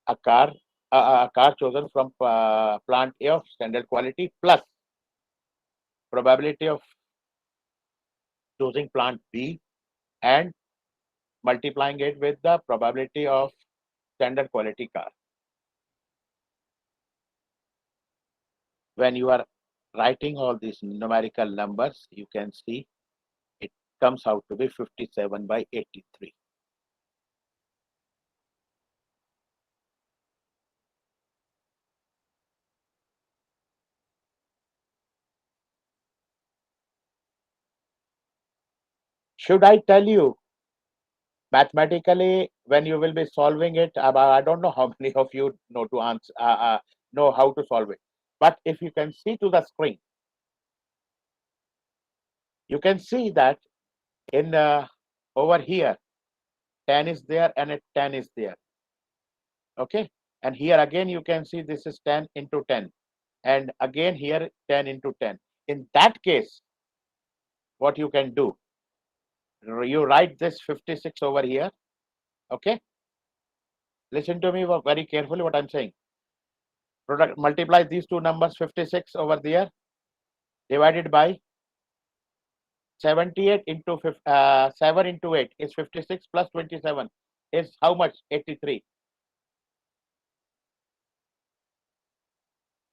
a car chosen from plant A of standard quality plus probability of choosing plant B and multiplying it with the probability of standard quality car. When you are writing all these numerical numbers, you can see it comes out to be 57 by 83. Should I tell you mathematically when you will be solving it? I don't know how many of you know to answer, know how to solve it. But if you can see to the screen, you can see that in over here 10 is there and a 10 is there. Okay, and here again you can see this is 10 into 10, and again here 10 into 10. In that case, what you can do, you write this 56 over here. Okay, listen to me very carefully what I'm saying. Product multiply these two numbers 56 over there divided by 78 into 7 into 8 is 56 plus 27 is how much? 83.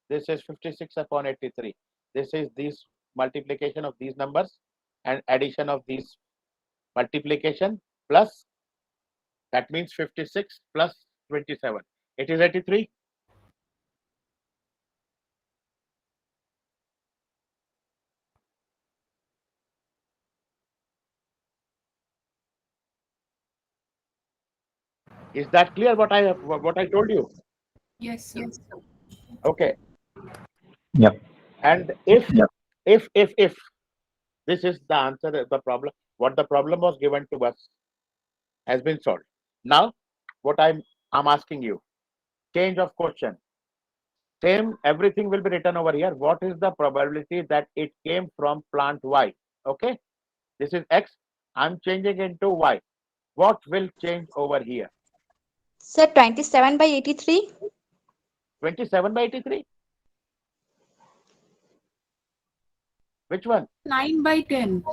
This is 56 upon 83. This is this multiplication of these numbers and addition of these multiplication plus, that means 56 plus 27. It is 83. Is that clear what I told you? Yes, sir. Okay. Yep. And if this is the answer, the problem, what the problem was given to us has been solved. Now, what I'm asking you, change of question. Same, everything will be written over here. What is the probability that it came from plant Y? Okay, this is X. I'm changing into Y. What will change over here? Sir, 27 by 83? 27 by 83? Which one? 9 by 10.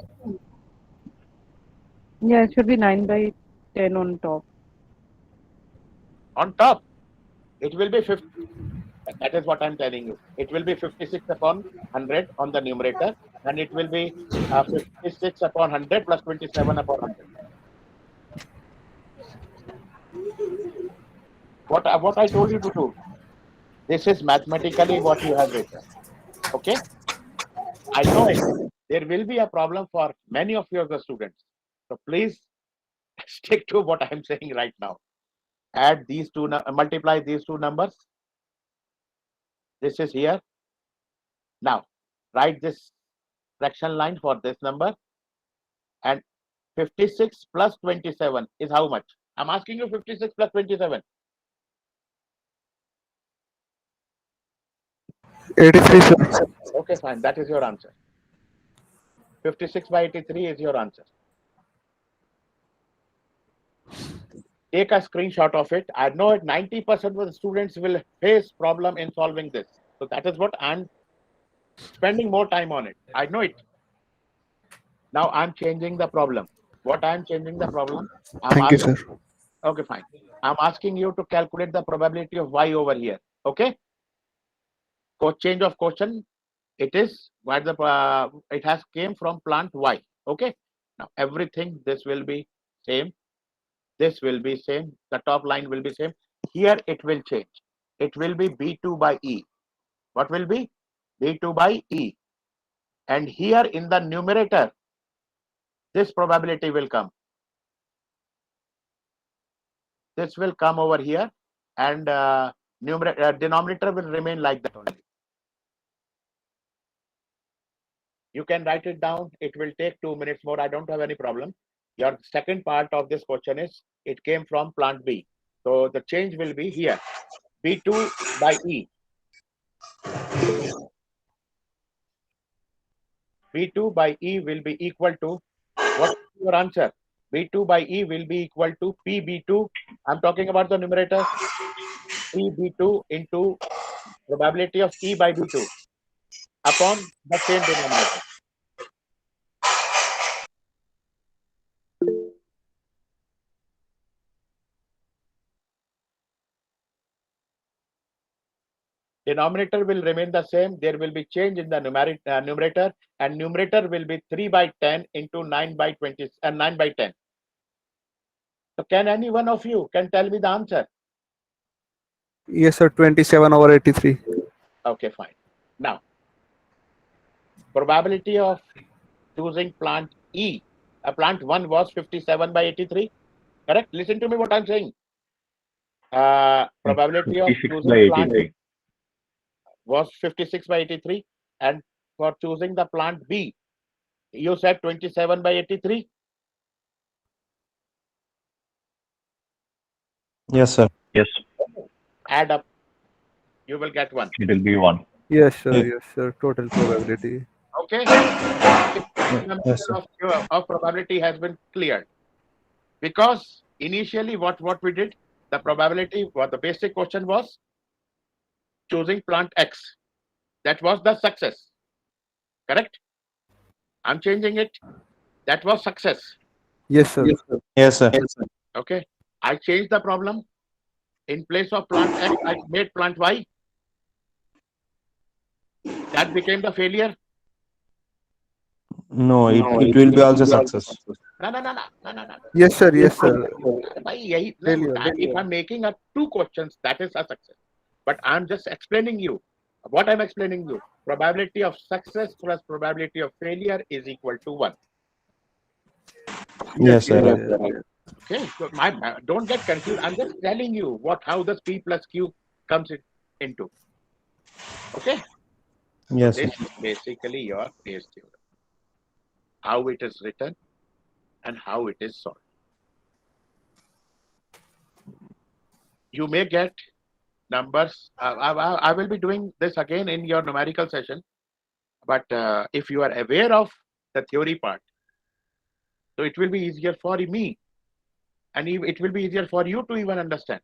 Yeah, it should be 9 by 10 on top. On top, it will be 50. That is what I'm telling you. It will be 56 upon 100 on the numerator, and it will be 56 upon 100 plus 27 upon 100. What I told you to do. This is mathematically what you have written. Okay? I know it. There will be a problem for many of your students. So please stick to what I'm saying right now. Add these two, multiply these two numbers. This is here. Now, write this fraction line for this number. And 56 plus 27 is how much? I'm asking you 56 plus 27. 83, sir. Okay, fine. That is your answer. 56 by 83 is your answer. Take a screenshot of it. I know it 90% of the students will face problem in solving this. So that is what I'm spending more time on it. I know it. Now I'm changing the problem. What I'm changing the problem? Thank you, sir. Okay, fine. I'm asking you to calculate the probability of Y over here. Okay. Change of question. It is where the it has came from plant Y. Okay. Now everything this will be same. This will be same. The top line will be same. Here it will change. It will be B2 by E. What will be? B2 by E. And here in the numerator, this probability will come. This will come over here, and denominator will remain like that only. You can write it down. It will take 2 minutes more. I don't have any problem. Your second part of this question is, it came from plant B. So the change will be here. B2 by E. B2 by E will be equal to, what is your answer? B2 by E will be equal to PB2. I'm talking about the numerator. PB2 into probability of E by B2 upon the same denominator. Denominator will remain the same. There will be change in the numerator, and numerator will be 3 by 10 into 9 by 20 and 9 by 10. So can any one of you can tell me the answer? Yes, sir. 27/83. Okay, fine. Now, probability of choosing plant E, plant 1 was 57 by 83. Correct? Listen to me what I'm saying. Probability of 56 choosing by plant 83. was 56 by 83, and for choosing the plant B, you said 27 by 83. Yes, sir. Yes, Add up, you will get 1. it will be 1. Yes, sir. Yeah. Yes, sir. Total probability. Okay. Yes, sir. Of probability has been cleared, because initially what we did, the probability, what the basic question was, choosing plant X. That was the success. Correct? I'm changing it. That was success. Yes, sir. Yes, sir. Okay. I changed the problem. In place of plant X, I made plant Y. That became the failure. No, it will be also success. No. Yes, sir. Yes, sir. If I'm making up 2 questions, that is a success. But I'm just explaining you. What I'm explaining you, probability of success plus probability of failure is equal to 1. Yes, sir. Okay, so don't get confused. I'm just telling you how this P plus Q comes into. Okay. Yes, This sir. is basically your Bayes theorem. How it is written and how it is solved. You may get numbers. I will be doing this again in your numerical session. But if you are aware of the theory part, so it will be easier for me, and it will be easier for you to even understand.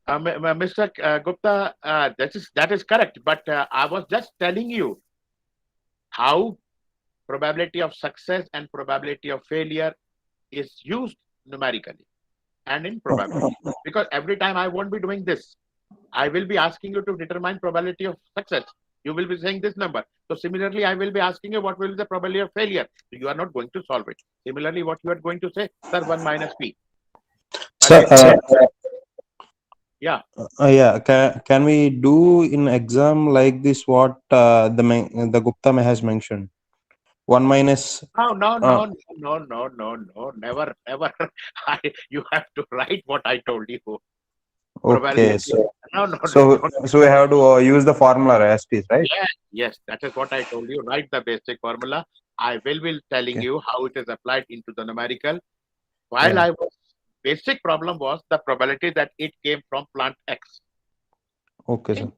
Mr. Gupta, that is correct. But I was just telling you how probability of success and probability of failure is used numerically and in probability. Because every time I won't be doing this, I will be asking you to determine probability of success. You will be saying this number. So similarly, I will be asking you what will be the probability of failure. So you are not going to solve it. Similarly, what you are going to say, sir, 1 minus P. Sir, Yeah. yeah. Can we do in exam like this? What the Gupta has mentioned? 1 minus. No. Never. You have to write what I told you. Okay. So No. we have to use the formula as is, right? Yes, that is what I told you. Write the basic formula. I will be telling you how it is applied into the numerical. While basic problem was the probability that it came from plant X. Okay, sir.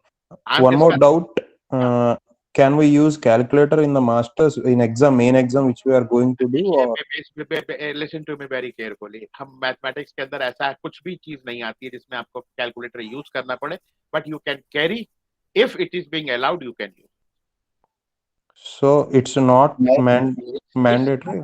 I'm One more discussing- doubt. Can we use calculator in the masters in main exam which we are going to do? Or? Listen to me very carefully. हम mathematics के अंदर ऐसा कुछ भी चीज नहीं आती है जिसमें आपको कैलकुलेटर यूज करना पड़े, but you can carry if it is being allowed, you can use. So it's not mandatory.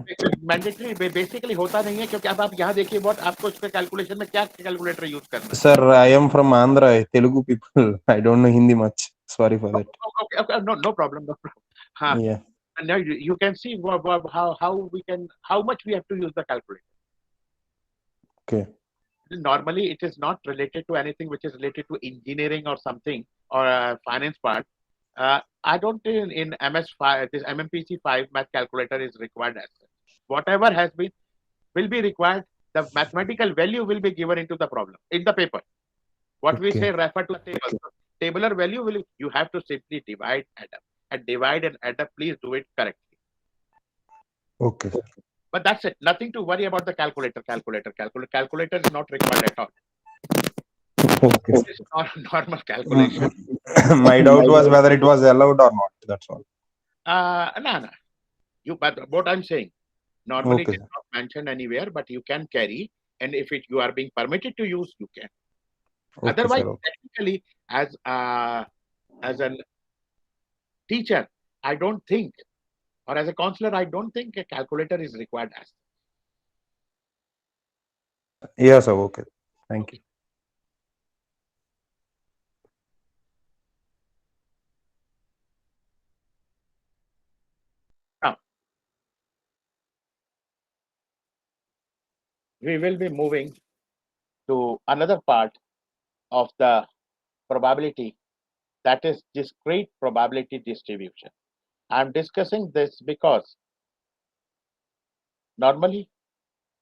Mandatory basically होता नहीं है, क्योंकि अब आप यहाँ देखिए what आपको इसके कैलकुलेशन में क्या कैलकुलेटर यूज करना है. Sir, I am from Andhra, Telugu people. I don't know Hindi much. Sorry for that. Okay, no problem. Huh. Yeah. And now you can see how much we have to use the calculator. Okay. Normally, it is not related to anything which is related to engineering or something or finance part. I don't think in MS5, this MMPC-5 math calculator is required as such. Whatever will be required. The mathematical value will be given into the problem in the paper. What we say, refer to the table. So, tabular value you have to simply divide, add up, and divide and add up. Please do it correctly. Okay, sir. But that's it. Nothing to worry about the calculator. Calculator is not required at all. Okay. It's not normal calculation. My doubt was whether it was allowed or not. That's all. No. But what I'm saying, normally Okay, it is sir. not mentioned anywhere, but you can carry, and if you are being permitted to use, you can. Okay, Otherwise, sir. Okay. technically, as a teacher, I don't think, or as a counselor, I don't think a calculator is required as. Yes, sir. Okay. Thank you. Now, we will be moving to another part of the probability, that is discrete probability distribution. I'm discussing this because normally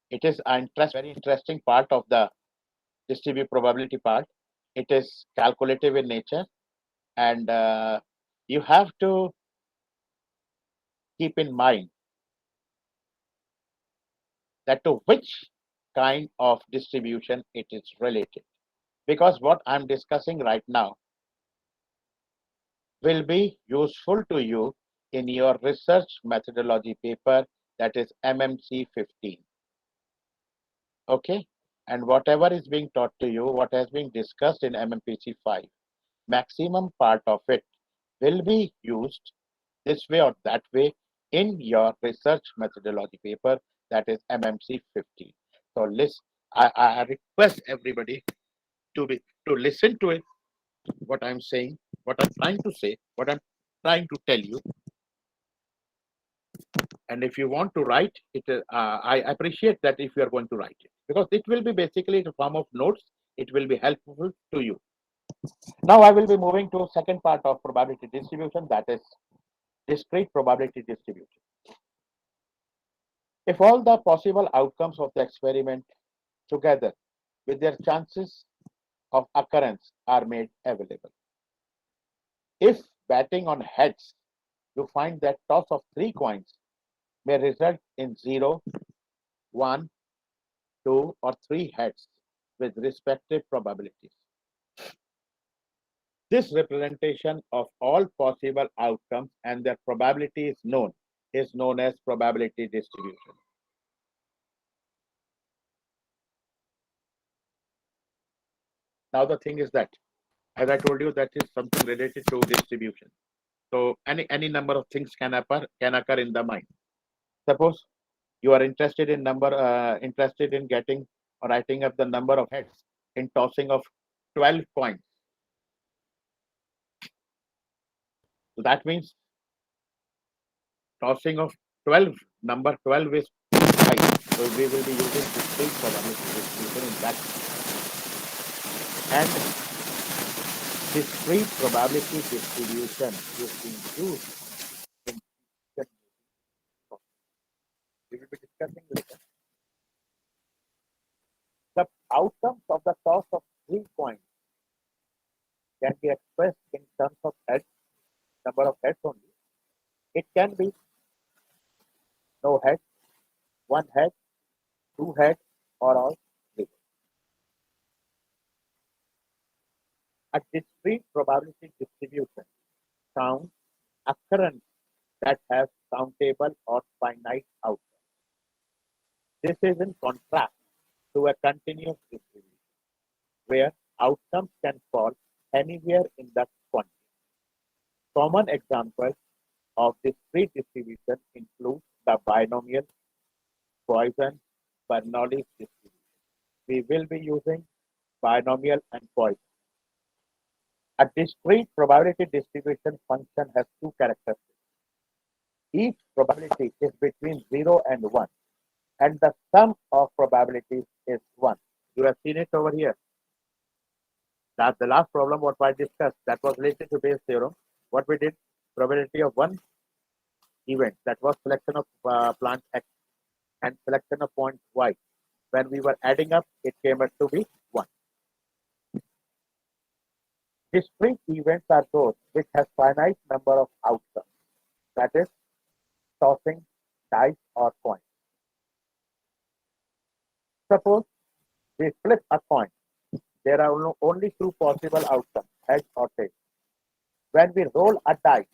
it is a very interesting part of the distribute probability part. It is calculative in nature, and you have to keep in mind that to which kind of distribution it is related. Because what I'm discussing right now will be useful to you in your research methodology paper, that is MMC 15. Okay? And whatever is being taught to you, what has been discussed in MMPC 5, maximum part of it will be used this way or that way in your research methodology paper, that is MMC 15. So I request everybody to listen to it, what I'm saying, what I'm trying to say, what I'm trying to tell you. And if you want to write it, I appreciate that if you are going to write it, because it will be basically in the form of notes. It will be helpful to you. Now I will be moving to second part of probability distribution, that is discrete probability distribution. If all the possible outcomes of the experiment together with their chances of occurrence are made available. If betting on heads, you find that toss of 3 coins may result in 0, 1, 2, or 3 heads with respective probabilities. This representation of all possible outcomes and their probability is known as probability distribution. Now the thing is that, as I told you, that is something related to distribution. So any number of things can occur in the mind. Suppose you are interested in getting or writing up the number of heads in tossing of 12 coins. So that means tossing of 12, number 12 is high. So we will be using discrete probability distribution in that. And discrete probability distribution is being used in we will be discussing later. The outcomes of the toss of 3 coins can be expressed in terms of heads, number of heads only. It can be no head, 1 head, 2 heads, or all 3. A discrete probability distribution counts occurrence that has countable or finite outcomes. This is in contrast to a continuous distribution, where outcomes can fall anywhere in the quantity. Common examples of discrete distribution include the binomial, Poisson, Bernoulli distribution. We will be using binomial and Poisson. A discrete probability distribution function has 2 characteristics. Each probability is between 0 and 1, and the sum of probabilities is 1. You have seen it over here. That's the last problem what I discussed, that was related to Bayes' theorem. What we did, probability of one event, that was selection of plant X and selection of point Y. When we were adding up, it came out to be 1. Discrete events are those which have finite number of outcomes. That is, tossing dice or coin. Suppose we flip a coin. There are only two possible outcomes, head or tail. When we roll a dice,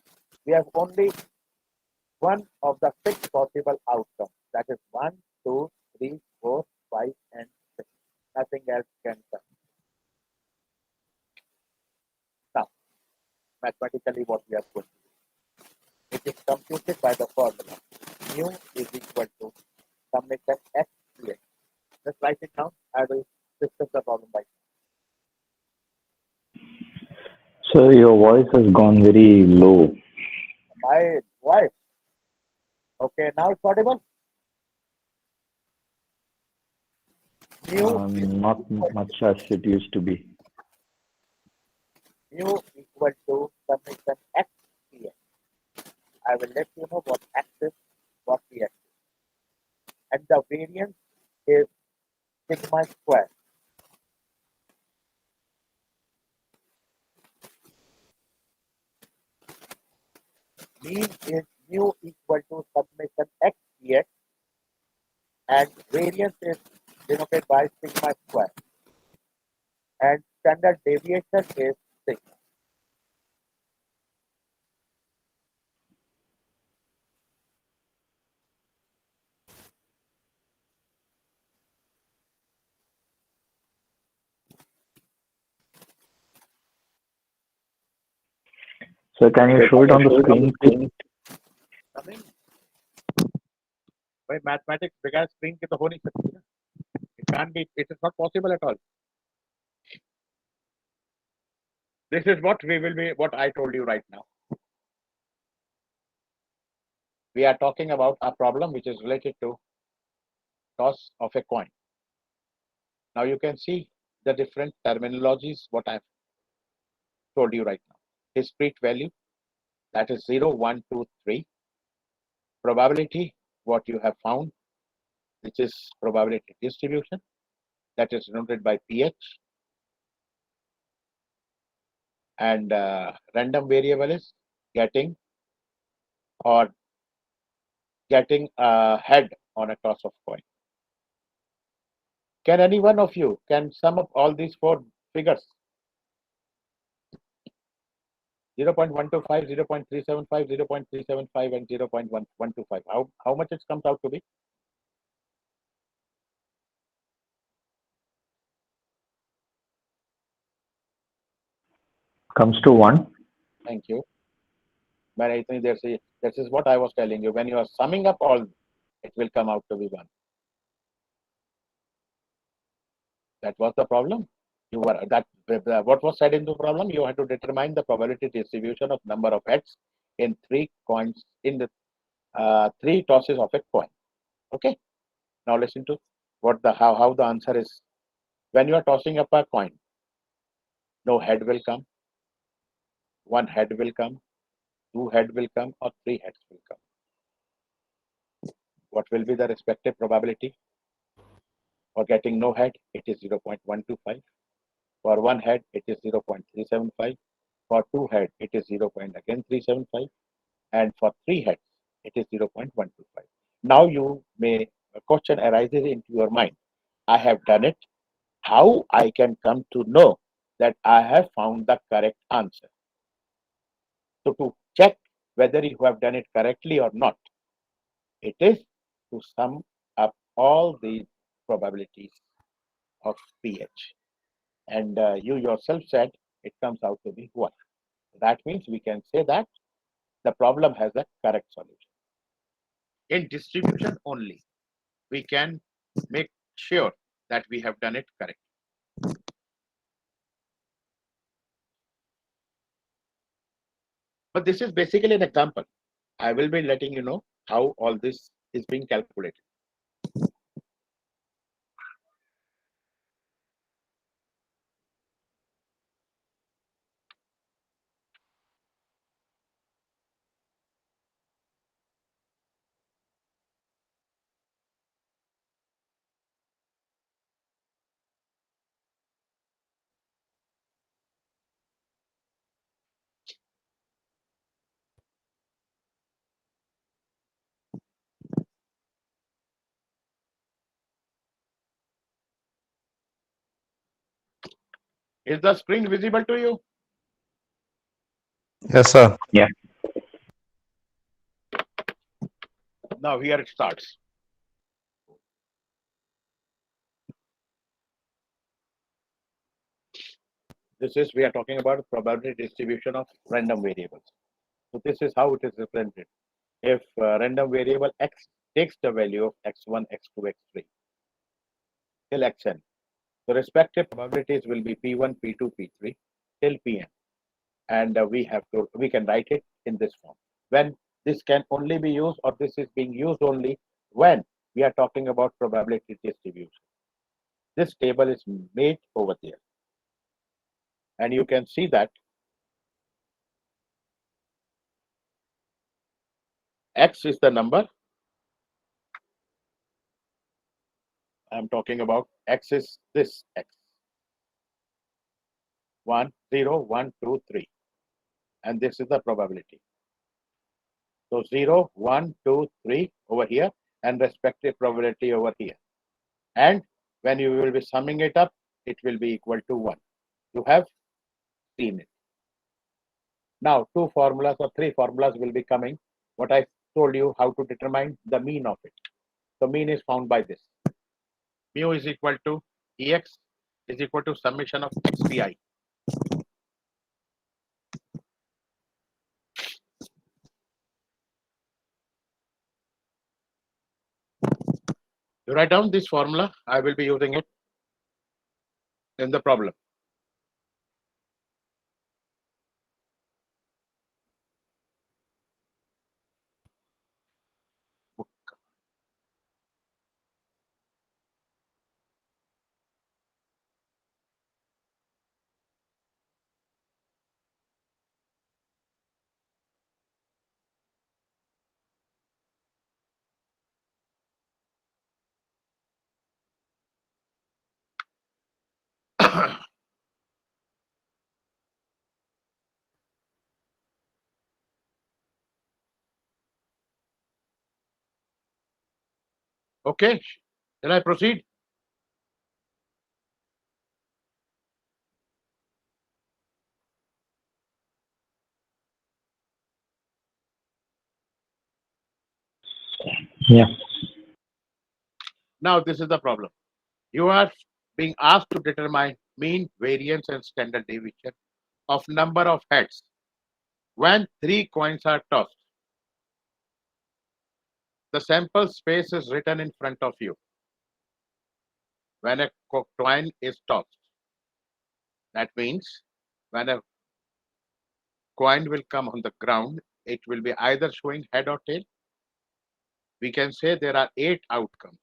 we have only one of the six possible outcomes. That is 1, 2, 3, 4, 5, and 6. Nothing else can come. Now, mathematically, what we are going to do? It is computed by the formula. Mu is equal to summation x to x. Just write it down. I will discuss the problem by. So your voice has gone very low. My wife. Okay, now it's audible. Mu is Not much as it used to be. mu equal to summation x dx. I will let you know what x is, what dx is. And the variance is sigma square. Mean is mu equal to summation x dx, and variance is denoted by sigma square. And standard deviation is sigma. So can you show it on the screen, please? Coming. भाई mathematics बगैर screen के तो हो नहीं सकती ना. It can't be. It is not possible at all. This is what we will be. What I told you right now. We are talking about a problem which is related to toss of a coin. Now you can see the different terminologies what I've told you right now. Discrete value, that is 0, 1, 2, 3. Probability, what you have found, which is probability distribution, that is denoted by pH. And random variable is getting a head on a toss of coin. Can any one of you can sum up all these four figures? 0.125, 0.375, 0.375, and 0.125. How much it comes out to be? Comes to 1. Thank you. But I think this is what I was telling you. When you are summing up all, it will come out to be 1. That was the problem. You were what was said in the problem? You had to determine the probability distribution of number of heads in 3 coins in the 3 tosses of a coin. Okay. Now listen to what the how the answer is. When you are tossing up a coin, no head will come, 1 head will come, 2 head will come, or 3 heads will come. What will be the respective probability? For getting no head, it is 0.125. For 1 head, it is 0.375. For 2 head, it is 0.375. And for 3 heads, it is 0.125. Now a question arises into your mind. I have done it. How I can come to know that I have found the correct answer? So to check whether you have done it correctly or not, it is to sum up all the probabilities of pH. And you yourself said it comes out to be 1. That means we can say that the problem has a correct solution. In distribution only, we can make sure that we have done it correct. But this is basically an example. I will be letting you know how all this is being calculated. Is the screen visible to you? Yes, sir. Now here it starts. This is, we are talking about probability distribution of random variables. So this is how it is represented. If random variable x takes the value of x1, x2, x3 till xn, the respective probabilities will be p1, p2, p3 till pn, and we can write it in this form. When this can only be used, or this is being used only when we are talking about probability distribution. This table is made over there, and you can see that x is the number. I'm talking about x is this x. 1, 0, 1, 2, 3. And this is the probability. So 0, 1, 2, 3 over here, and respective probability over here. And when you will be summing it up, it will be equal to 1. You have seen it. Now, 2 formulas or 3 formulas will be coming. What I told you, how to determine the mean of it. The mean is found by this. Mu is equal to Ex is equal to summation of xpi. You write down this formula. I will be using it in the problem. Okay, shall I proceed? Yeah. Now, this is the problem. You are being asked to determine mean, variance, and standard deviation of number of heads when 3 coins are tossed. The sample space is written in front of you when a coin is tossed. That means when a coin will come on the ground, it will be either showing head or tail. We can say there are 8 outcomes.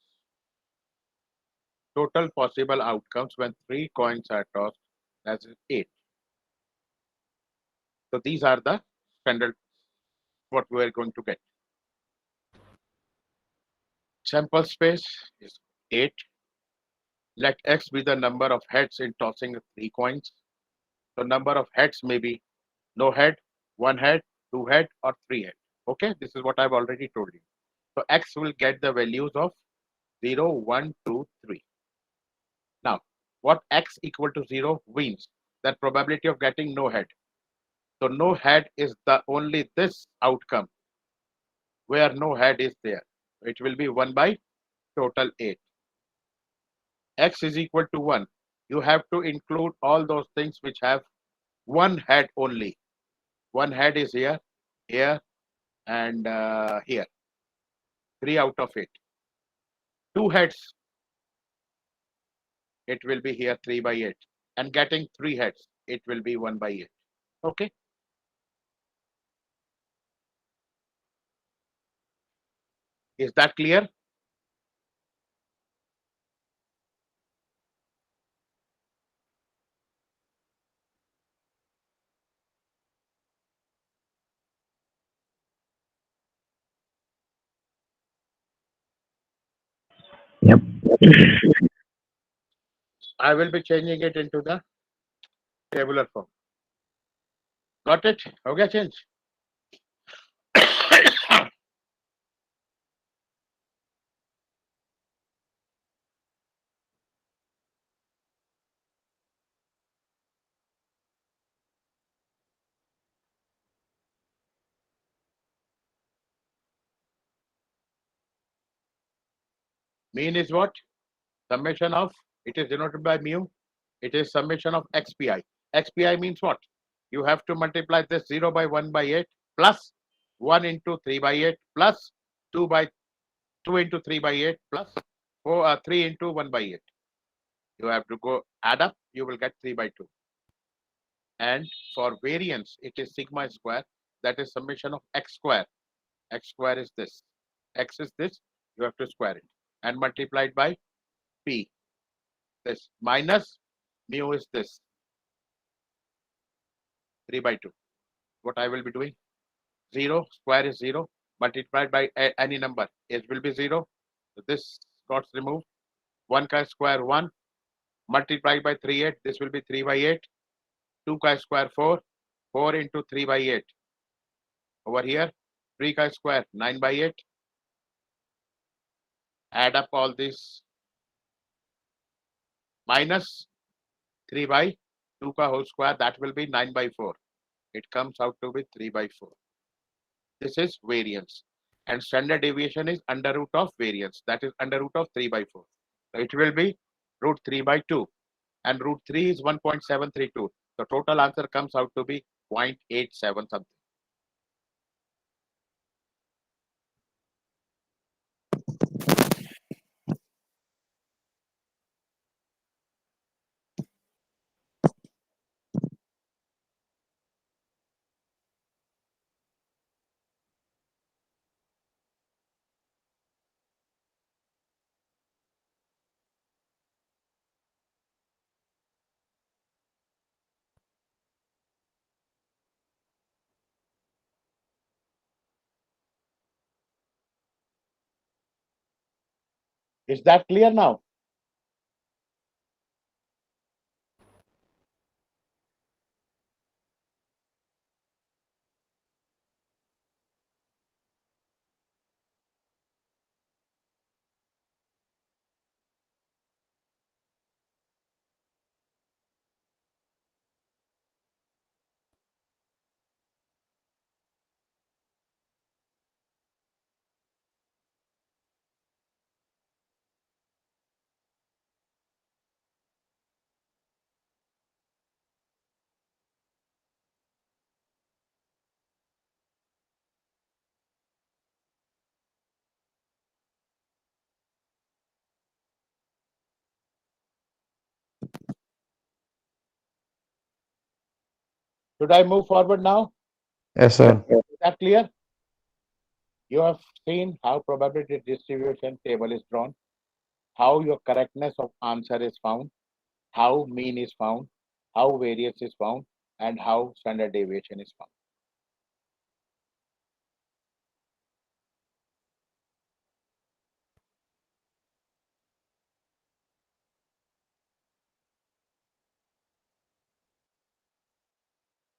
Total possible outcomes when 3 coins are tossed, that's 8. So these are the standard what we are going to get. Sample space is 8. Let x be the number of heads in tossing 3 coins. So number of heads may be no head, 1 head, 2 head, or 3 head. Okay, this is what I've already told you. So x will get the values of 0, 1, 2, 3. Now, what x equal to 0 means? That probability of getting no head. So no head is the only this outcome where no head is there. It will be 1 by total 8. X is equal to 1. You have to include all those things which have 1 head only. 1 head is here, here, and here. 3 out of 8. 2 heads, it will be here 3 by 8. And getting 3 heads, it will be 1 by 8. Okay. Is that clear? Yep. I will be changing it into the tabular form. Got it? Okay, change. Mean is what? Summation of, it is denoted by mu. It is summation of xpi. Xpi means what? You have to multiply this 0 by 1 by 8 plus 1 into 3 by 8 plus 2 by 2 into 3 by 8 plus 3 into 1 by 8. You have to go add up, you will get 3 by 2. And for variance, it is sigma square, that is summation of x square. X square is this. X is this, you have to square it. And multiplied by p. This minus mu is this. 3 by 2. What I will be doing? 0, square is 0, multiplied by any number. It will be 0. So this got removed. 1 chi square 1, multiplied by 3, 8. This will be 3 by 8. 2 chi square 4. 4 into 3 by 8. Over here, 3 chi square 9 by 8. Add up all this. Minus 3 by 2 ka whole square, that will be 9 by 4. It comes out to be 3 by 4. This is variance. And standard deviation is under root of variance. That is under root of 3 by 4. So it will be root 3 by 2. And root 3 is 1.732. The total answer comes out to be 0.87 something. Is that clear now? Should I move forward now? Yes, sir. Is that clear? You have seen how probability distribution table is drawn, how your correctness of answer is found, how mean is found, how variance is found, and how standard deviation is found.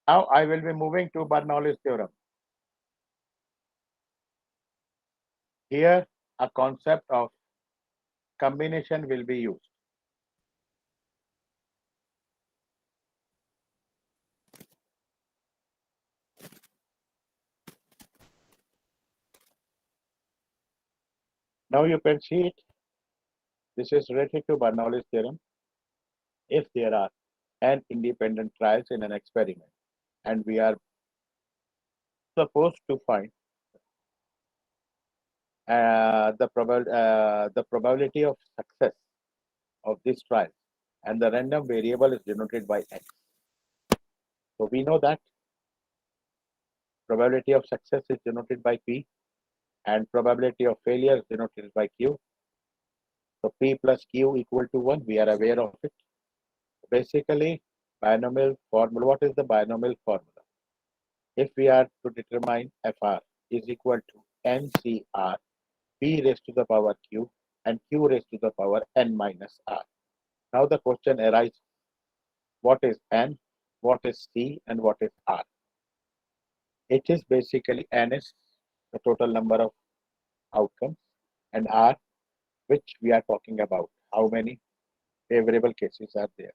Now I will be moving to Bernoulli's theorem. Here, a concept of combination will be used. Now you can see it. This is related to Bernoulli's theorem. If there are n independent trials in an experiment, and we are supposed to find the probability of success of this trial, and the random variable is denoted by x. So we know that probability of success is denoted by p, and probability of failure is denoted by q. So p plus q equal to 1. We are aware of it. Basically, binomial formula. What is the binomial formula? If we are to determine fr is equal to ncr p raised to the power q and q raised to the power n minus r. Now the question arises, what is n, what is c, and what is r? It is basically n is the total number of outcomes, and r, which we are talking about, how many favorable cases are there.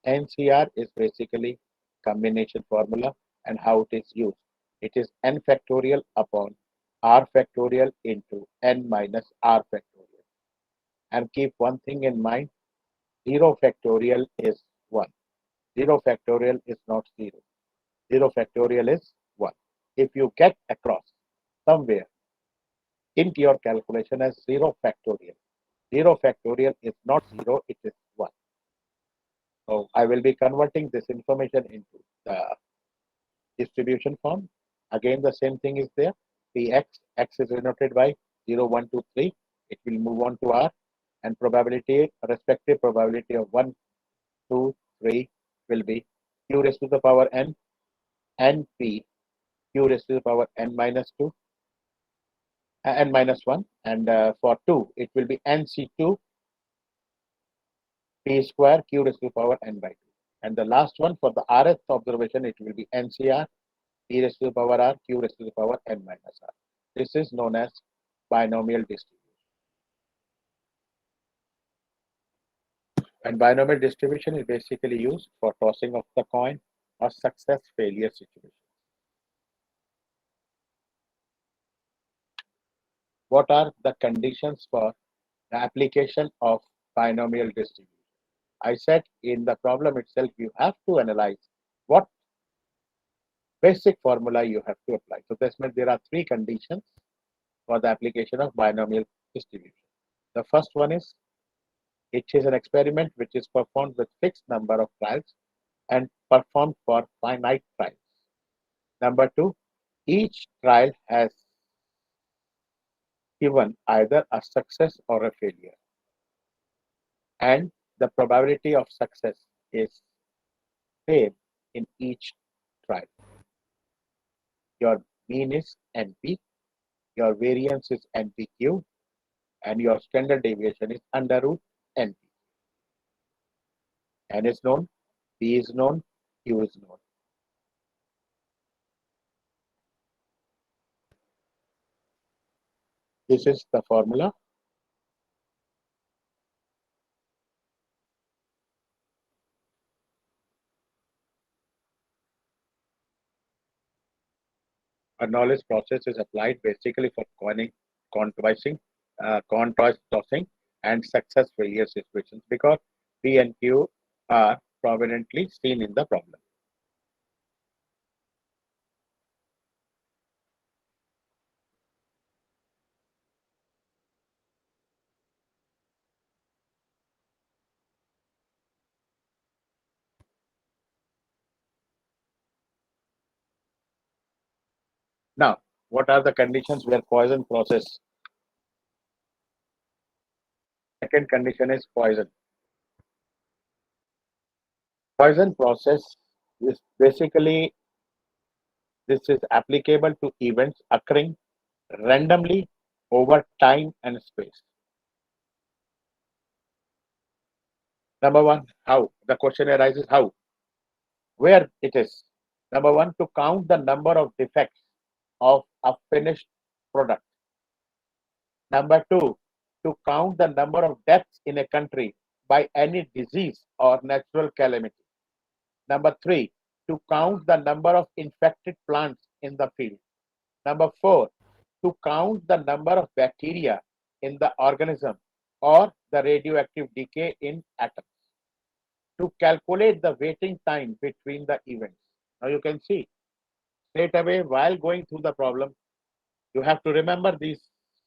NCR is basically combination formula and how it is used. It is n factorial upon r factorial into n minus r factorial. And keep one thing in mind, 0 factorial is 1. 0 factorial is not 0. 0 factorial is 1. If you get across somewhere into your calculation as 0 factorial, 0 factorial is not 0, it is 1. So I will be converting this information into the distribution form. Again, the same thing is there. Px, x is denoted by 0, 1, 2, 3. It will move on to R, and probability, respective probability of 1, 2, 3 will be q raised to the power n, np, q raised to the power n minus 2, n minus 1, and for 2, it will be nc2 p square q raised to the power n by 2. And the last one for the rth observation, it will be ncr e raised to the power r q raised to the power n minus r. This is known as binomial distribution. And binomial distribution is basically used for tossing of the coin or success failure situation. What are the conditions for the application of binomial distribution? I said in the problem itself, you have to analyze what basic formula you have to apply. So this means there are 3 conditions for the application of binomial distribution. The first one is, it is an experiment which is performed with fixed number of trials and performed for finite trials. Number 2, each trial has given either a success or a failure, and the probability of success is same in each trial. Your mean is NP, your variance is NPQ, and your standard deviation is under root NP. N is known, P is known, Q is known. This is the formula. A knowledge process is applied basically for coin tossing and success failure situations, because P and Q are prominently seen in the problem. Now, what are the conditions where Poisson process? Second condition is Poisson. Poisson process is basically, this is applicable to events occurring randomly over time and space. Number 1, how? The question arises how? Where it is? Number 1, to count the number of defects of a finished product. Number 2, to count the number of deaths in a country by any disease or natural calamity. Number 3, to count the number of infected plants in the field. Number 4, to count the number of bacteria in the organism or the radioactive decay in atoms. To calculate the waiting time between the events. Now you can see straight away while going through the problem, you have to remember these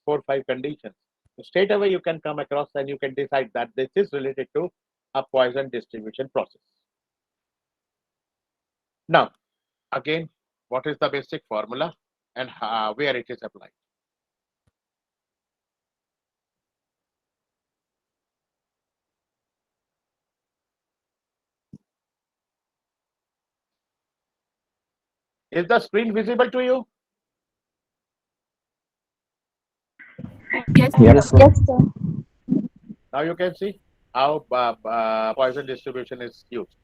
4 or 5 conditions. So straight away you can come across and you can decide that this is related to a Poisson distribution process. Now, again, what is the basic formula and where it is applied? Is the screen visible to you? Yes. Yes, sir. Yes, sir. Now you can see how Poisson distribution is used.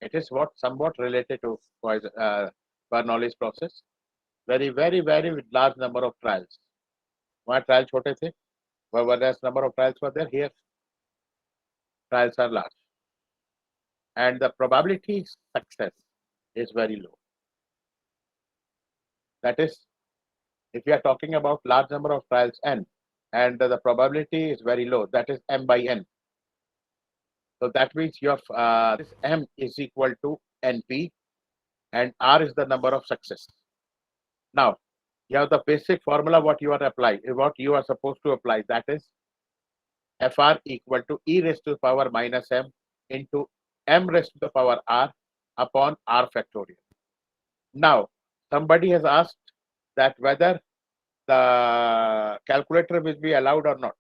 It is somewhat related to Bernoulli's process. Very large number of trials. Why trial छोटे थे? Whereas number of trials were there, here trials are large. And the probability success is very low. That is, if we are talking about large number of trials n, and the probability is very low, that is m by n. So that means your this m is equal to np, and r is the number of success. Now you have the basic formula what you are applying, what you are supposed to apply, that is fr equal to e raised to the power minus m into m raised to the power r upon r factorial. Now somebody has asked that whether the calculator will be allowed or not.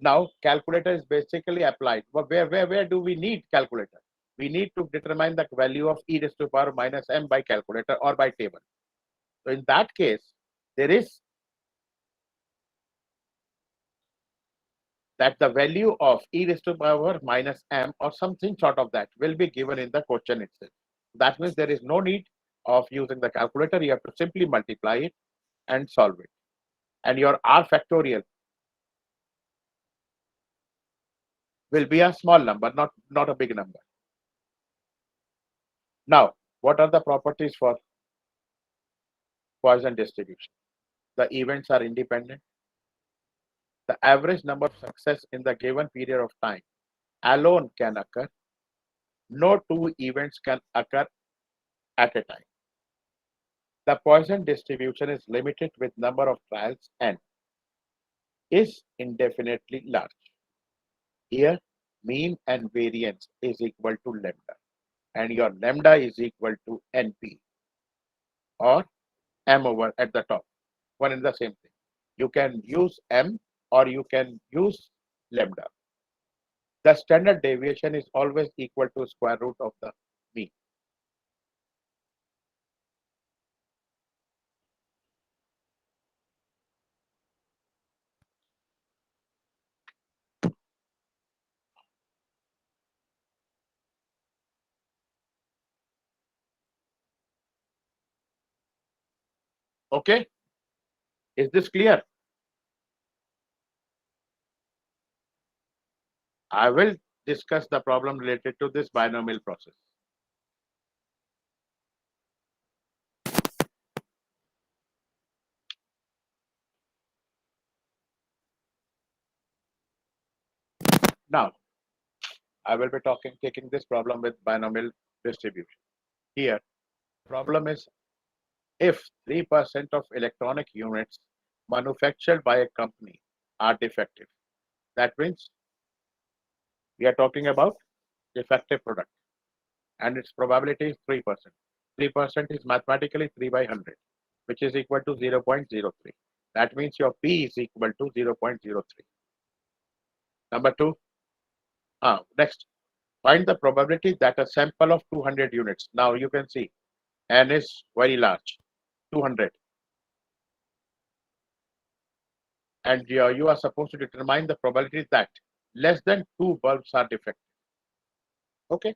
Now calculator is basically applied. But where do we need calculator? We need to determine the value of e raised to the power minus m by calculator or by table. So in that case, there is that the value of e raised to the power minus m or something sort of that will be given in the question itself. That means there is no need of using the calculator. You have to simply multiply it and solve it. And your r factorial will be a small number, not a big number. Now, what are the properties for Poisson distribution? The events are independent. The average number of success in the given period of time alone can occur. No two events can occur at a time. The Poisson distribution is limited with number of trials n, is indefinitely large. Here, mean and variance is equal to lambda, and your lambda is equal to np or m over at the top. One and the same thing. You can use m or you can use lambda. The standard deviation is always equal to square root of the mean. Okay, is this clear? I will discuss the problem related to this binomial process. Now, I will be taking this problem with binomial distribution. Here, problem is if 3% of electronic units manufactured by a company are defective. That means we are talking about defective product, and its probability is 3%. 3% is mathematically 3 by 100, which is equal to 0.03. That means your P is equal to 0.03. Number two, next, find the probability that a sample of 200 units. Now you can see N is very large, 200. And you are supposed to determine the probability that less than 2 bulbs are defective. Okay.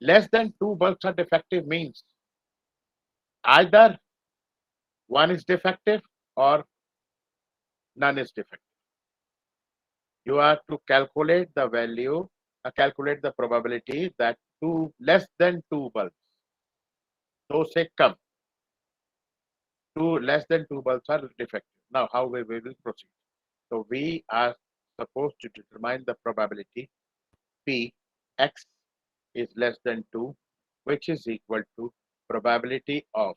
Less than 2 bulbs are defective means either one is defective or none is defective. You have to calculate the value, calculate the probability that less than 2 bulbs. So say come, less than 2 bulbs are defective. Now how we will proceed? So we are supposed to determine the probability P x is less than 2, which is equal to probability of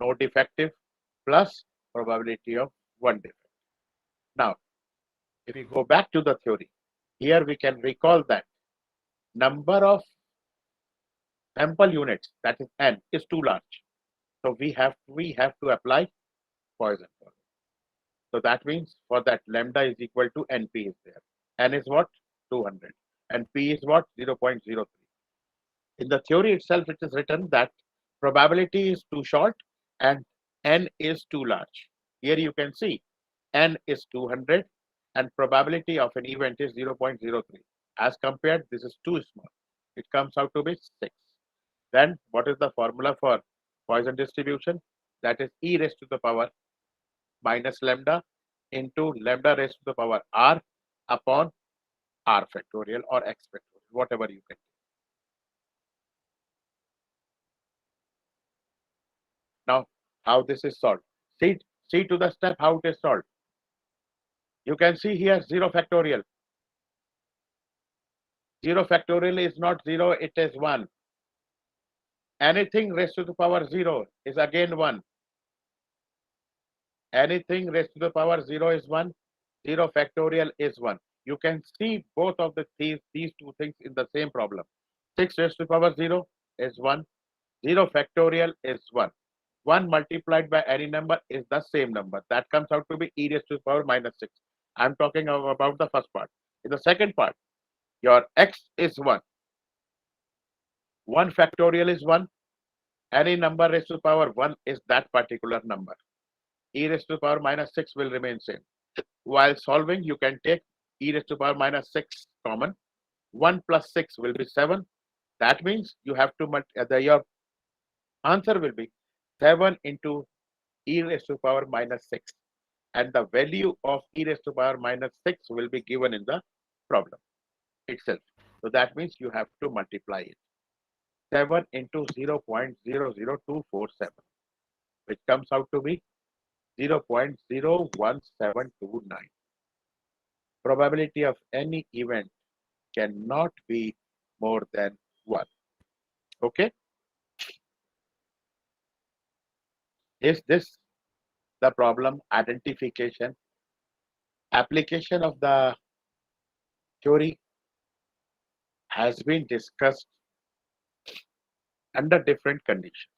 no defective plus probability of one defect. Now, if we go back to the theory, here we can recall that number of sample units, that is n, is too large. So we have to apply Poisson formula. So that means for that lambda is equal to np is there. N is what? 200. And p is what? 0.03. In the theory itself, it is written that probability is too short and n is too large. Here you can see n is 200 and probability of an event is 0.03. As compared, this is too small. It comes out to be 6. Then what is the formula for Poisson distribution? That is e raised to the power minus lambda into lambda raised to the power r upon r factorial or x factorial, whatever you can. Now, how this is solved? See to the step how it is solved. You can see here 0 factorial. 0 factorial is not 0, it is 1. Anything raised to the power 0 is again 1. Anything raised to the power 0 is 1. 0 factorial is 1. You can see both of these two things in the same problem. 6 raised to the power 0 is 1. 0 factorial is 1. 1 multiplied by any number is the same number. That comes out to be e raised to the power minus 6. I'm talking about the first part. In the second part, your x is 1. 1 factorial is 1. Any number raised to the power 1 is that particular number. E raised to the power minus 6 will remain same. While solving, you can take e raised to the power minus 6 common. 1 plus 6 will be 7. That means you have to your answer will be 7 into e raised to the power minus 6. And the value of e raised to the power minus 6 will be given in the problem itself. So that means you have to multiply it. 7 into 0.00247, which comes out to be 0.01729. Probability of any event cannot be more than 1. Okay? Is this the problem identification? Application of the theory has been discussed under different conditions,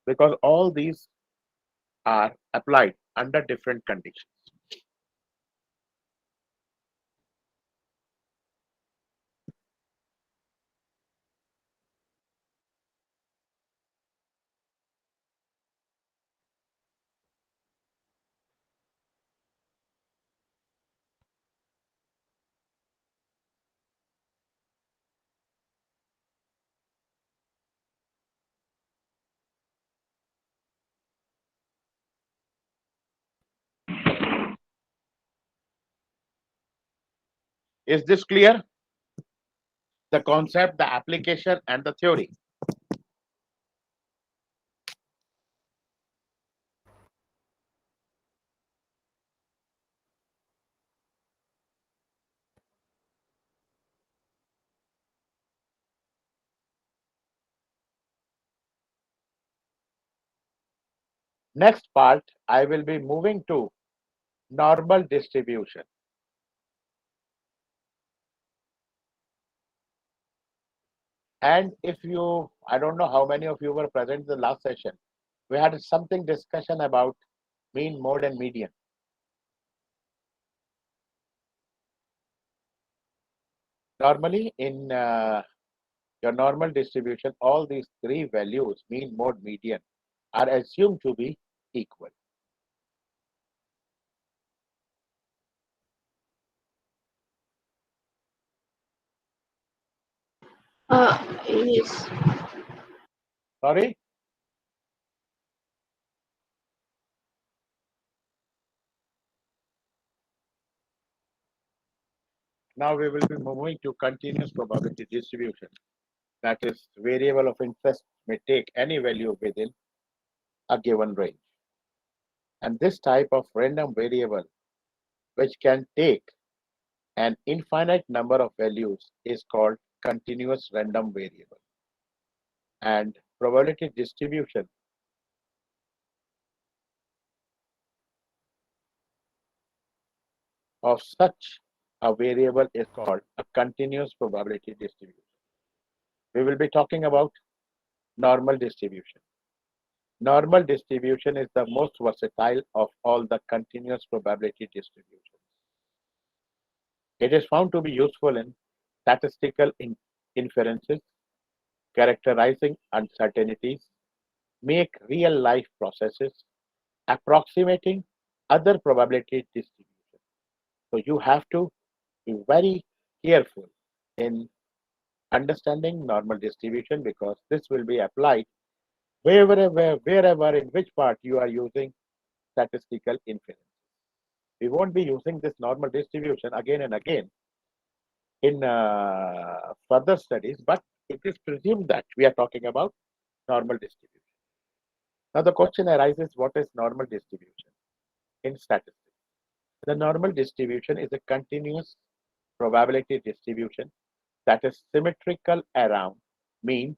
because all these are applied under different conditions. Is this clear? The concept, the application, and the theory. Next part, I will be moving to normal distribution. And if you, I don't know how many of you were present in the last session, we had something discussion about mean, mode, and median. Normally, in your normal distribution, all these three values, mean, mode, median, are assumed to be equal. Yes. Sorry? Now we will be moving to continuous probability distribution. That is, variable of interest may take any value within a given range. And this type of random variable, which can take an infinite number of values, is called continuous random variable. And probability distribution of such a variable is called a continuous probability distribution. We will be talking about normal distribution. Normal distribution is the most versatile of all the continuous probability distributions. It is found to be useful in statistical inferences, characterizing uncertainties, make real-life processes, approximating other probability distributions. So you have to be very careful in understanding normal distribution, because this will be applied wherever in which part you are using statistical inference. We won't be using this normal distribution again and again in further studies, but it is presumed that we are talking about normal distribution. Now the question arises, what is normal distribution in statistics? The normal distribution is a continuous probability distribution that is symmetrical around mean.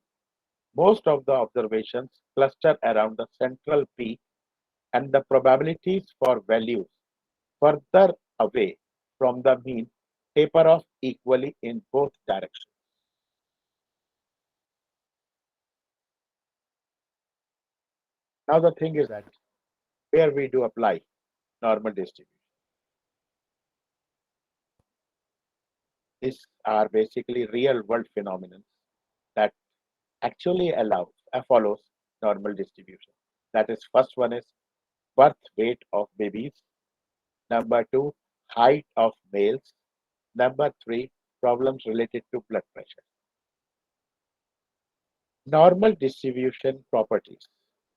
Most of the observations cluster around the central peak, and the probabilities for values further away from the mean taper off equally in both directions. Now the thing is that where we do apply normal distribution. These are basically real world phenomena that actually follows normal distribution. That is, first one is birth weight of babies. Number two, height of males. Number three, problems related to blood pressure. Normal distribution properties.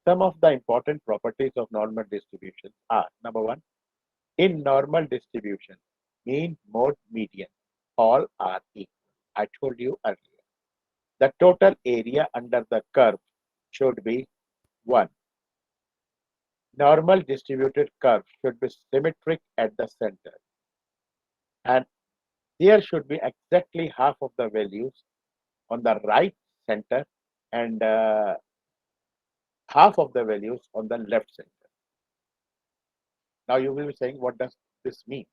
Some of the important properties of normal distribution are, number one, in normal distribution, mean, mode, median, all are equal. I told you earlier. The total area under the curve should be 1. Normal distributed curve should be symmetric at the center. And there should be exactly half of the values on the right center and half of the values on the left center. Now you will be saying, what does this mean?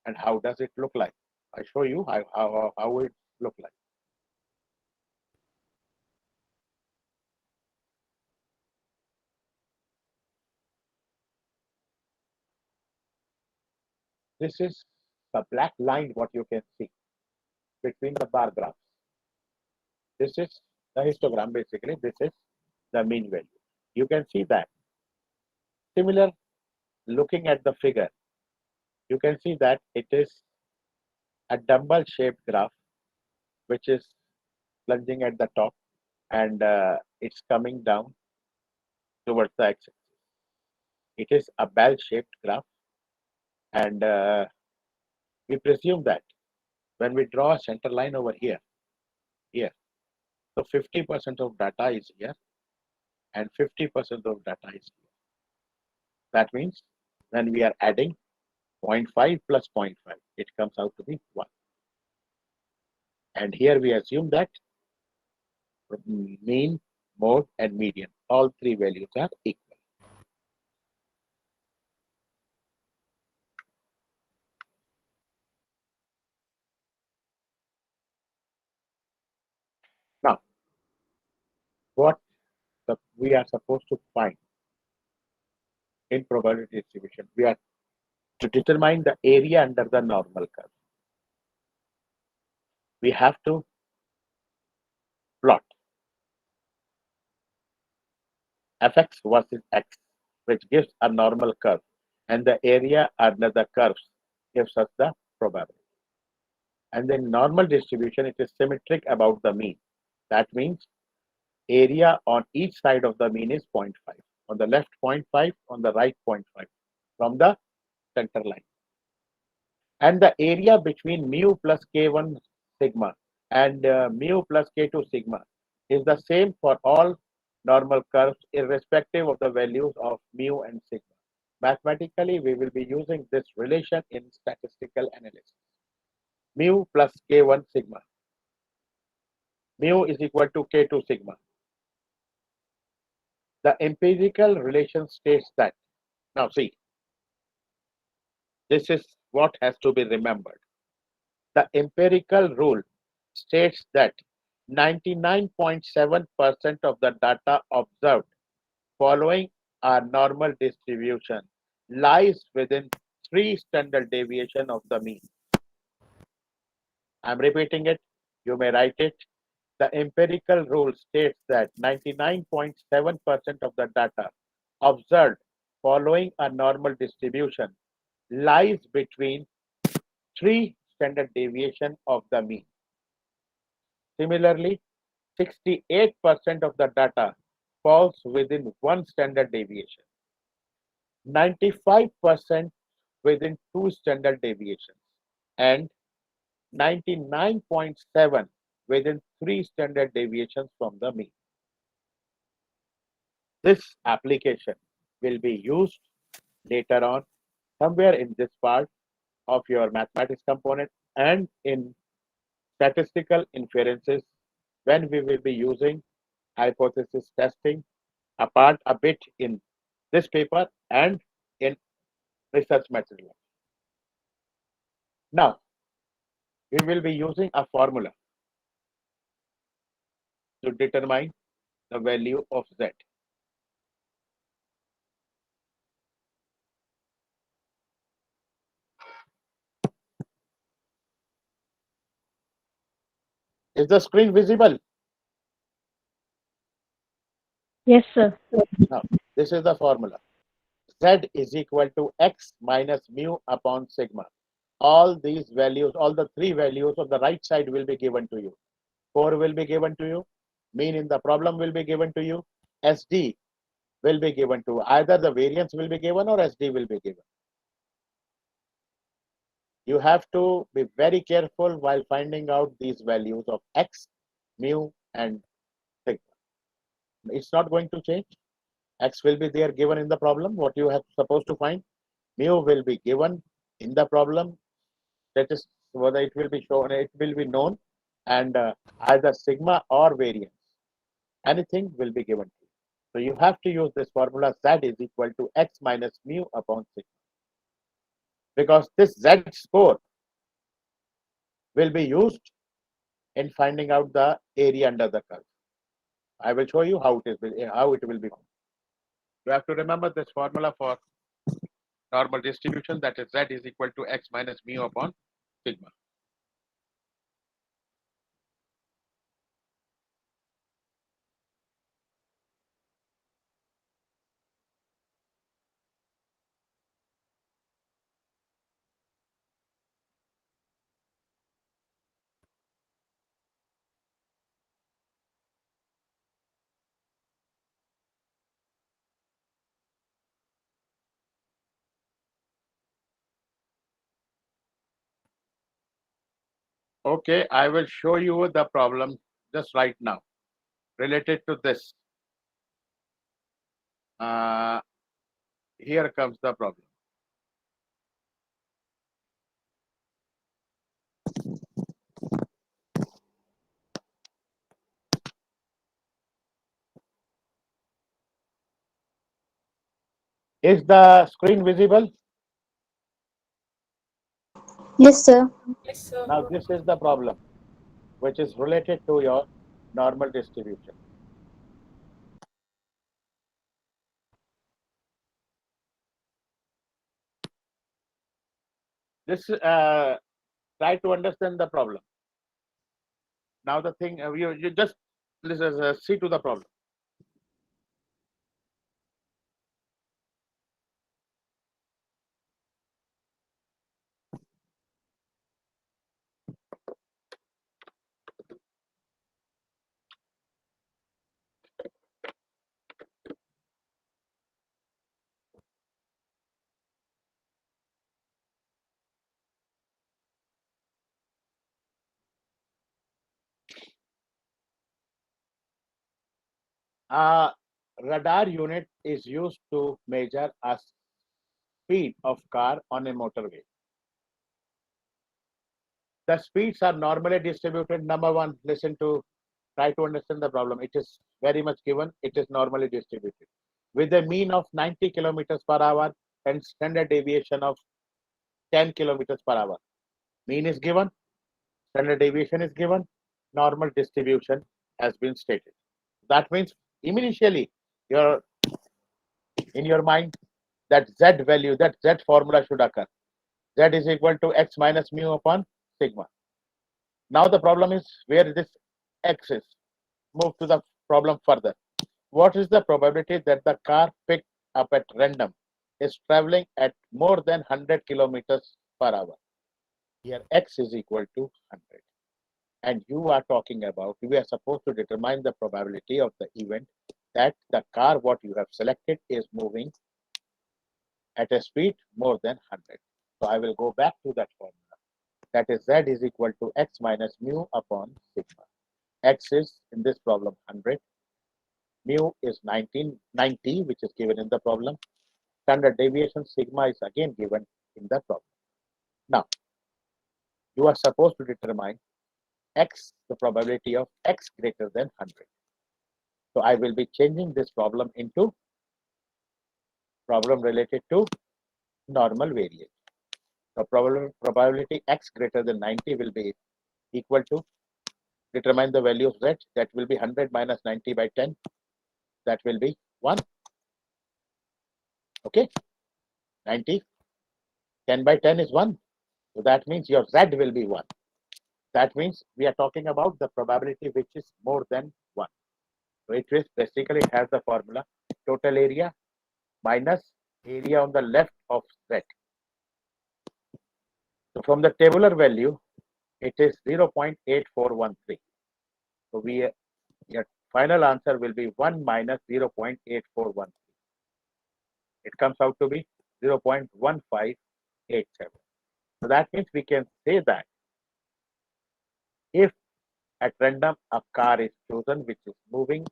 And how does it look like? I show you how it look like. This is the black line, what you can see between the bar graphs. This is the histogram, basically. This is the mean value. You can see that. Similar, looking at the figure, you can see that it is a dumbbell shaped graph, which is plunging at the top and it's coming down towards the x-axis. It is a bell shaped graph, and we presume that when we draw a center line over here, so 50% of data is here and 50% of data is here. That means when we are adding 0.5 plus 0.5, it comes out to be 1. And here we assume that mean, mode, and median, all three values are equal. Now, what we are supposed to find in probability distribution? We are to determine the area under the normal curve. We have to plot fx versus x, which gives a normal curve, and the area under the curves gives us the probability. And then normal distribution, it is symmetric about the mean. That means area on each side of the mean is 0.5. On the left 0.5, on the right 0.5 from the center line. And the area between mu plus k1 sigma and mu plus k2 sigma is the same for all normal curves irrespective of the values of mu and sigma. Mathematically, we will be using this relation in statistical analysis. Mu plus k1 sigma. Mu is equal to k2 sigma. The empirical relation states that, now see, this is what has to be remembered. The empirical rule states that 99.7% of the data observed following a normal distribution lies within 3 standard deviation of the mean. I'm repeating it. You may write it. The empirical rule states that 99.7% of the data observed following a normal distribution lies between 3 standard deviation of the mean. Similarly, 68% of the data falls within 1 standard deviation, 95% within 2 standard deviations, and 99.7 within 3 standard deviations from the mean. This application will be used later on somewhere in this part of your mathematics component and in statistical inferences, when we will be using hypothesis testing a bit in this paper and in research material. Now, we will be using a formula to determine the value of Z. Is the screen visible? Yes, sir. Now, this is the formula. Z is equal to X minus mu upon sigma. All these values, all the three values of the right side will be given to you. 4 will be given to you. Mean in the problem will be given to you. SD will be given to either the variance will be given or SD will be given. You have to be very careful while finding out these values of X, mu, and sigma. It's not going to change. X will be there given in the problem, what you have supposed to find. Mu will be given in the problem. That is whether it will be shown, it will be known, and either sigma or variance. Anything will be given to you. So you have to use this formula Z is equal to X minus mu upon sigma. Because this Z score will be used in finding out the area under the curve. I will show you how it will be found. You have to remember this formula for normal distribution, that is Z is equal to X minus mu upon sigma. Okay, I will show you the problem just right now related to this. Here comes the problem. Is the screen visible? Yes, sir. Yes, sir. Now this is the problem which is related to your normal distribution. This try to understand the problem. Now the thing you just listen, see to the problem. A radar unit is used to measure a speed of car on a motorway. The speeds are normally distributed. Number one, listen to, try to understand the problem. It is very much given. It is normally distributed with a mean of 90 kilometers per hour and standard deviation of 10 kilometers per hour. Mean is given, standard deviation is given, normal distribution has been stated. That means initially you're in your mind that Z value, that Z formula should occur. Z is equal to X minus mu upon sigma. Now the problem is where this X is. Move to the problem further. What is the probability that the car picked up at random is traveling at more than 100 kilometers per hour? Here X is equal to 100. And you are talking about, we are supposed to determine the probability of the event that the car what you have selected is moving at a speed more than 100. So I will go back to that formula. That is Z is equal to X minus mu upon sigma. X is in this problem 100. Mu is 1990, which is given in the problem. Standard deviation sigma is again given in the problem. Now, you are supposed to determine x, the probability of x greater than 100. So I will be changing this problem into problem related to normal variation. The probability x greater than 90 will be equal to, determine the value of z, that will be 100 minus 90 by 10, that will be 1. Okay, 90, 10 by 10 is 1. So that means your z will be 1. That means we are talking about the probability which is more than 1. So it is basically, it has the formula total area minus area on the left of z. So from the tabular value, it is 0.8413. So your final answer will be 1 minus 0.8413. It comes out to be 0.1587. So that means we can say that if at random a car is chosen which is moving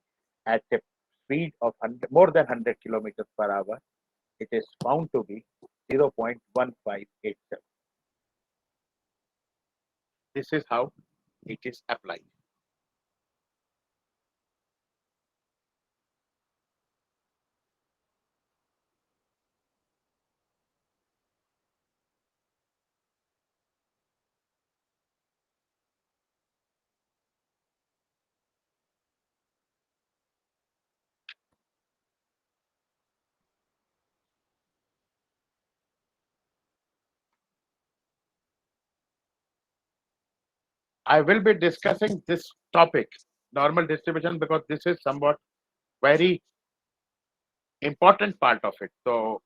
at a speed of more than 100 kilometers per hour, it is found to be 0.1587. This is how it is applied. I will be discussing this topic, normal distribution, because this is somewhat very important part of it. So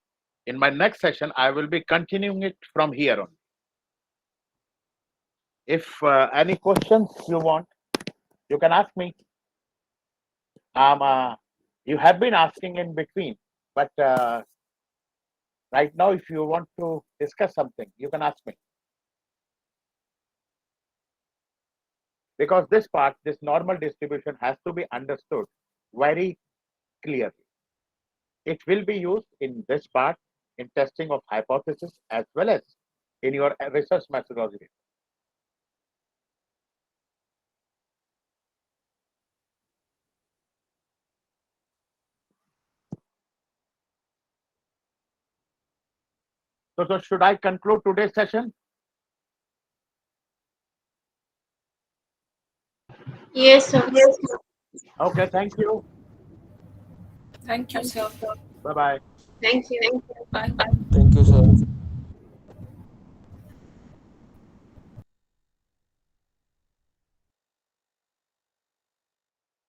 in my next session, I will be continuing it from here on. If any questions you want, you can ask me. You have been asking in between, but right now, if you want to discuss something, you can ask me. Because this part, this normal distribution has to be understood very clearly. It will be used in this part in testing of hypothesis as well as in your research methodology. So should I conclude today's session? Yes, sir. Okay, thank you. Thank you, sir. Bye-bye. Thank you. Bye. Thank you, sir.